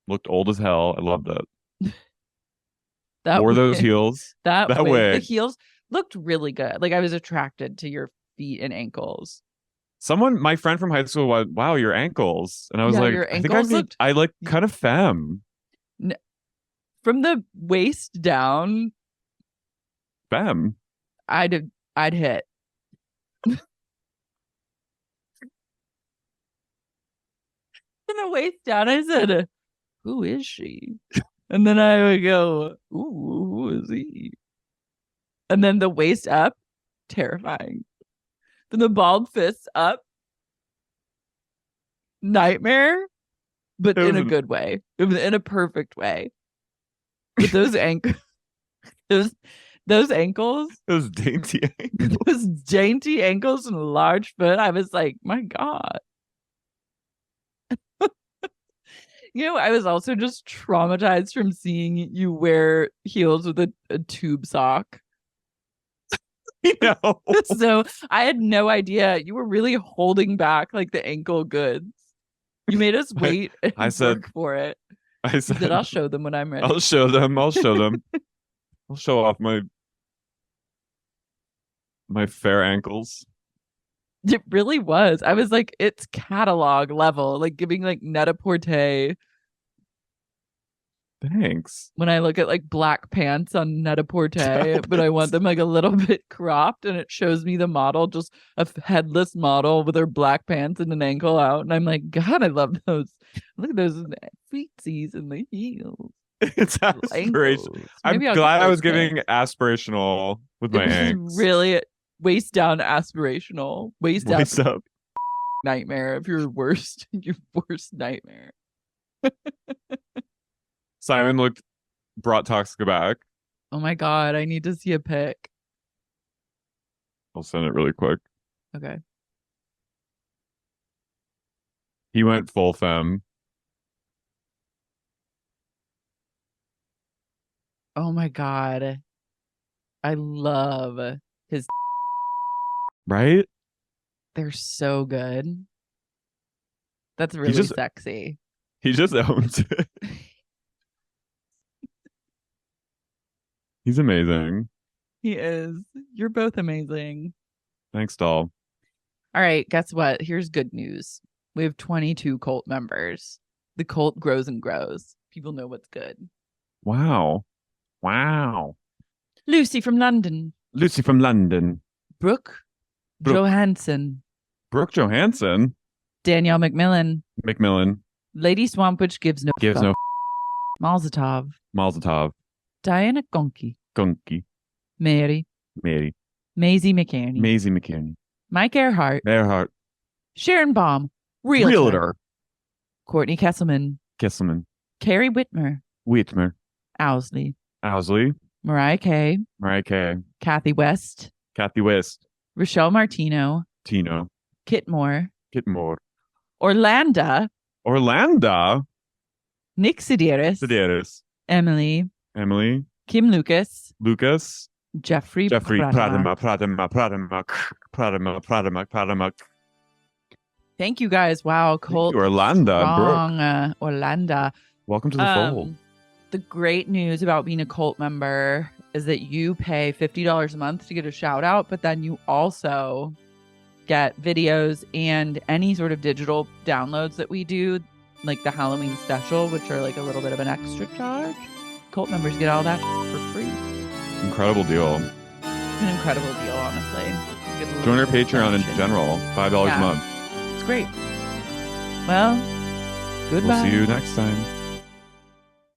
Looked old as hell. I loved it.
Wore
those heels.
That way. The heels looked really good. Like, I was attracted to your feet and ankles.
My friend from high school went, wow, your ankles. And I was like, I think I like kind of femme.
From the waist down.
Femme.
I'd hit. From the waist down, I said, who is she? And then I would go, ooh, who is he? And then the waist up, terrifying. Then the bald fists up, nightmare, but in a good way. It was in a perfect way. With those ankles, those ankles,
those dainty ankles,
those dainty ankles and a large foot. I was like, my God. I was also just traumatized from seeing you wear heels with a tube sock. So I had no idea you were really holding back like the ankle goods. You made us wait and work for it.
I said
I'll show them when I'm ready.
I'll show them. I'll show off my fair ankles.
It really was. I was like, it's catalog level, like giving like Net-a-Porter.
Thanks.
When I look at like black pants on Net-a-Porter, but I want them like a little bit cropped, and it shows me the model, just a headless model with her black pants and an ankle out. And I'm like, God, I love those. Look at those feetsies and the heels.
It's aspirational. I'm glad I was giving aspirational with my ankles.
Really waist down aspirational. Waist
up.
Nightmare of your worst nightmare.
Simon brought Toxica back.
Oh my God, I need to see a pic.
I'll send it really quick.
Okay.
He went full femme.
Oh my God. I love his
right?
They're so good. That's really sexy.
He just owns it. He's amazing.
He is. You're both amazing.
Thanks, doll.
All right, guess what? Here's good news. We have 22 cult members. The cult grows and grows. People know what's good.
Wow.
Lucy from London.
Brooke
Johansson. Danielle McMillan. Lady Swampwitch gives no Malzatov. Diana Gonki. Mary. Maisie McKierney. Mike Earhart. Sharon Baum. Realtor. Courtney Kesselman. Carrie Whitmer. Owsley. Mariah Kay. Kathy West. Rochelle Martino. Kit Moore. Orlando. Nick Sidieris. Emily. Kim Lucas. Jeffrey
Pradama.
Thank you guys. Wow. Cult.
Orlando.
Orlando.
Welcome to the fold.
The great news about being a cult member is that you pay $50 a month to get a shout out, but then you also get videos and any sort of digital downloads that we do, like the Halloween special, which are like a little bit of an extra charge. Cult members get all that for free.
Incredible deal.
It's an incredible deal, honestly.
Join our Patreon in general. $5 a month.
It's great. Well, goodbye.
We'll see you next time.